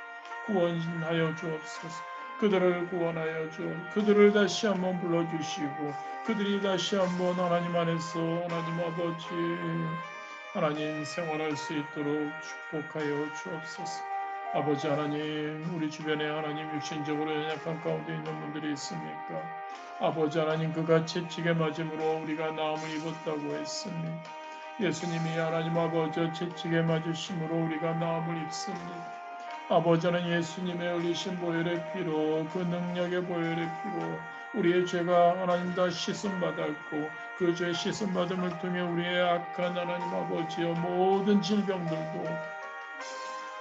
구원하여 주옵소서. 그들을 구원하여 그들을 다시 한번 불러주시고 그들이 다시 한번 하나님 안에서 하나님 아버지 하나님 생활할 수 있도록 축복하여 주옵소서. 아버지 하나님, 우리 주변에 하나님 육신적으로 연약한 가운데 있는 분들이 있습니까? 아버지 하나님, 그가 채찍에 맞음으로 우리가 나음을 입었다고 했습니다. 예수님이 하나님 아버지 채찍에 맞으심으로 우리가 나음을 입습니다. 아버지 하나님, 예수님의 흘리신 보혈의 피로 그 능력의 보혈의 피로 우리의 죄가 하나님 다 씻음 받았고 그 죄 씻음 받음을 통해 우리의 악한 하나님 아버지여 모든 질병들도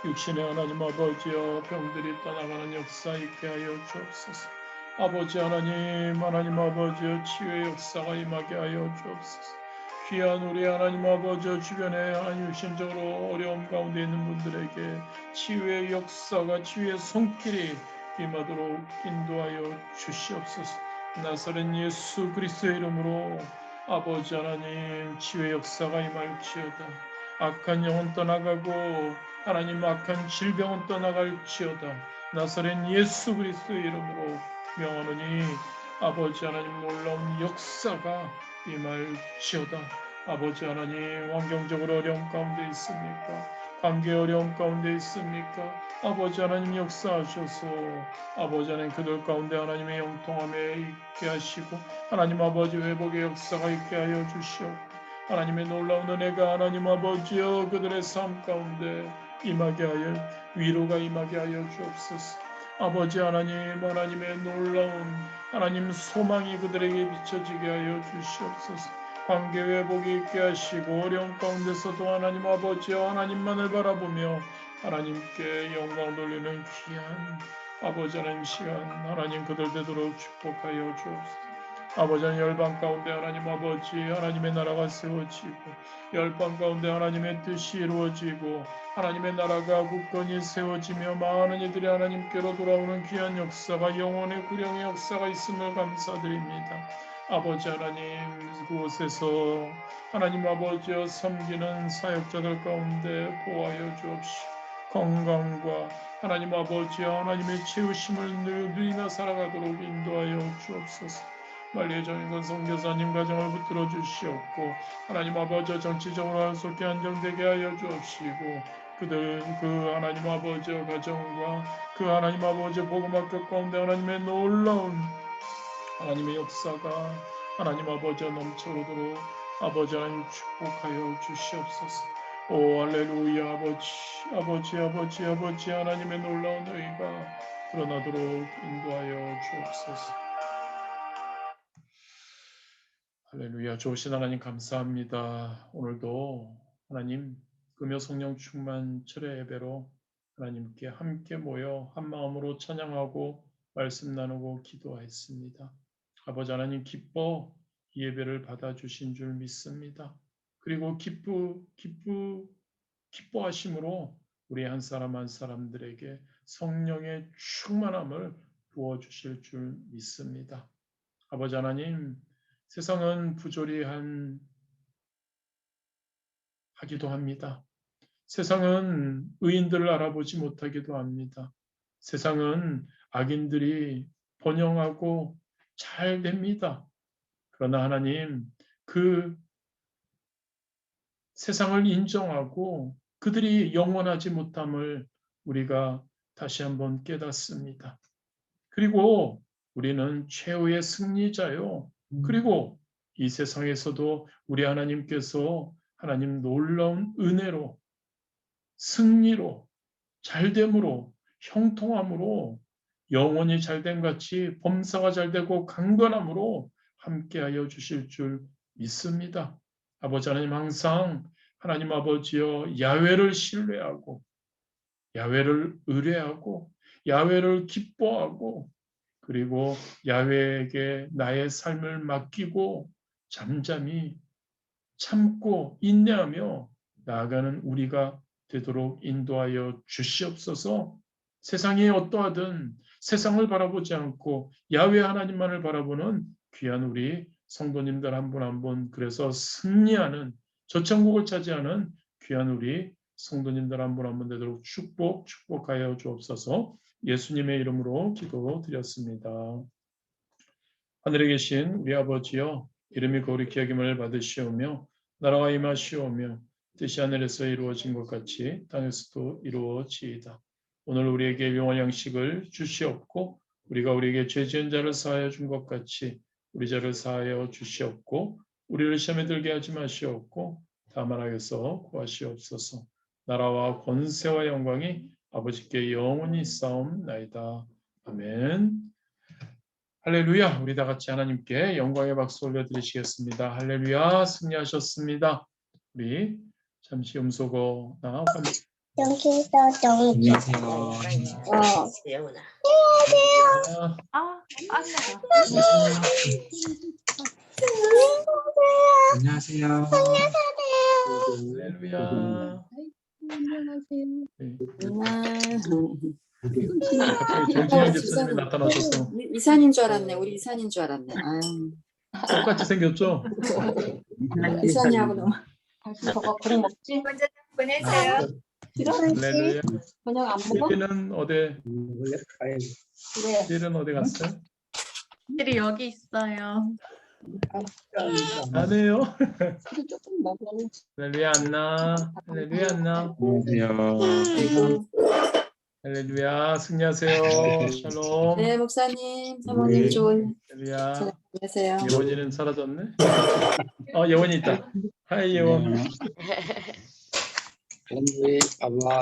육신의 하나님 아버지여 병들이 떠나가는 역사 있게 하여 주옵소서. 아버지 하나님 아버지여 치유의 역사가 임하게 하여 주옵소서. 귀한 우리 하나님 아버지여 주변에 하나님 육신적으로 어려움 가운데 있는 분들에게 치유의 역사가 치유의 손길이 임하도록 인도하여 주시옵소서. 나사렛 예수 그리스도의 이름으로 아버지 하나님 치유의 역사가 임할지어다. 악한 영혼 떠나가고 하나님 악한 질병은 떠나갈지어다. 나사렛 예수 그리스도의 이름으로 명하노니 아버지 하나님 놀라운 역사가 임할지어다. 아버지 하나님 환경적으로 어려움 가운데 있습니까? 관계 어려움 가운데 있습니까? 아버지 하나님 역사하셔서 아버지 하나님 그들 가운데 하나님의 영통함에 있게 하시고 하나님 아버지 회복의 역사가 있게 하여 주시옵고 하나님의 놀라운 은혜가 하나님 아버지여 그들의 삶 가운데 임하게 하여 위로가 임하게 하여 주옵소서. 아버지 하나님 하나님의 놀라운 하나님 소망이 그들에게 비춰지게 하여 주시옵소서. 관계 회복이 있게 하시고 어려운 가운데서도 하나님 아버지여 하나님만을 바라보며 하나님께 영광 돌리는 귀한 아버지 하나님 시간 하나님 그들 되도록 축복하여 주옵소서. 아버지 하나님 열방 가운데 하나님 아버지 하나님의 나라가 세워지고 열방 가운데 하나님의 뜻이 이루어지고 하나님의 나라가 굳건히 세워지며 많은 이들이 하나님께로 돌아오는 귀한 역사가 영혼의 구령의 역사가 있음을 감사드립니다. 아버지 하나님 그곳에서 하나님 아버지여 섬기는 사역자들 가운데 보호하여 주옵시고 건강과 하나님 아버지여 하나님의 채우심을 누리며 살아가도록 인도하여 주옵소서. 만리의정인권 선교사님 가정을 붙들어 주시옵고 하나님 아버지여 정치적으로 한속히 안정되게 하여 주옵시고 그들 그 하나님 아버지여 가정과 그 하나님 아버지여 복음학교 가운데 하나님의 놀라운 하나님의 역사가 하나님 아버지여 넘쳐오도록 아버지 하나님 축복하여 주시옵소서. 오 할렐루야 아버지 하나님의 놀라운 의가 드러나도록 인도하여 주옵소서. 할렐루야. 좋으신 하나님 감사합니다. 오늘도 하나님 금요 성령 충만 철회 예배로 하나님께 함께 모여 한 마음으로 찬양하고 말씀 나누고 기도하였습니다. 아버지 하나님 기뻐 이 예배를 받아주신 줄 믿습니다. 그리고 기뻐하심으로 우리 한 사람 한 사람들에게 성령의 충만함을 부어주실 줄 믿습니다. 아버지 하나님 세상은 부조리 하기도 합니다. 세상은 의인들을 알아보지 못하기도 합니다. 세상은 악인들이 번영하고 잘 됩니다. 그러나 하나님 그 세상을 인정하고 그들이 영원하지 못함을 우리가 다시 한번 깨닫습니다. 그리고 우리는 최후의 승리자요. 그리고 이 세상에서도 우리 하나님께서 하나님 놀라운 은혜로 승리로 잘됨으로 형통함으로 영원히 잘됨 같이 범사가 잘되고 강건함으로 함께하여 주실 줄 믿습니다. 아버지 하나님 항상 하나님 아버지여 야훼를 신뢰하고 야훼를 의뢰하고 야훼를 기뻐하고 그리고 야훼에게 나의 삶을 맡기고 잠잠히 참고 인내하며 나아가는 우리가 되도록 인도하여 주시옵소서. 세상이 어떠하든 세상을 바라보지 않고 야훼 하나님만을 바라보는 귀한 우리 성도님들 한 분 한 분 그래서 승리하는 저천국을 차지하는 귀한 우리 성도님들 한 분 한 분 되도록 축복하여 주옵소서. 예수님의 이름으로 기도드렸습니다. 하늘에 계신 우리 아버지여 이름이 거룩히 여김을 받으시오며 나라가 임하시오며 뜻이 하늘에서 이루어진 것 같이 땅에서도 이루어지이다. 오늘 우리에게 영원 양식을 주시옵고 우리가 우리에게 죄 지은 자를 사하여 준 것 같이 우리 죄를 사하여 주시옵고 우리를 시험에 들게 하지 마시옵고 다만 악에서 구하시옵소서. 나라와 권세와 영광이 아버지께 영원히 싸움나이다. 아멘. 할렐루야. 우리 다 같이 하나님께 영광의 박수 올려드리시겠습니다. 할렐루야. 승리하셨습니다. 우리 잠시 음소거나 여기서 정리. 예원아. 안녕하세요. 할렐루야. 안녕하세요. 갑자기 정진영 집사님이 나타나셔서 이산인 줄 알았네. 우리 이산인 줄 알았네. 아유. 똑같이 생겼죠? 이산이하고 너무. 저거 그럼 먹지? 먼저 보내세요. 할렐루야. 저녁 안 먹어? 예비는 어디? 그래. 예비는 어디 갔어요? 들이 여기 있어요. 안 해요? 조금 먹어. 할렐루야 안나. 할렐루야 안나. 아이고. 할렐루야 승리하세요. 샬롬. 네, 목사님, 사모님 좋은 할렐루야. 저녁 보내세요. 예원이는 사라졌네. 예원이 있다. 하이 예원. Alhamdulillah, Allah,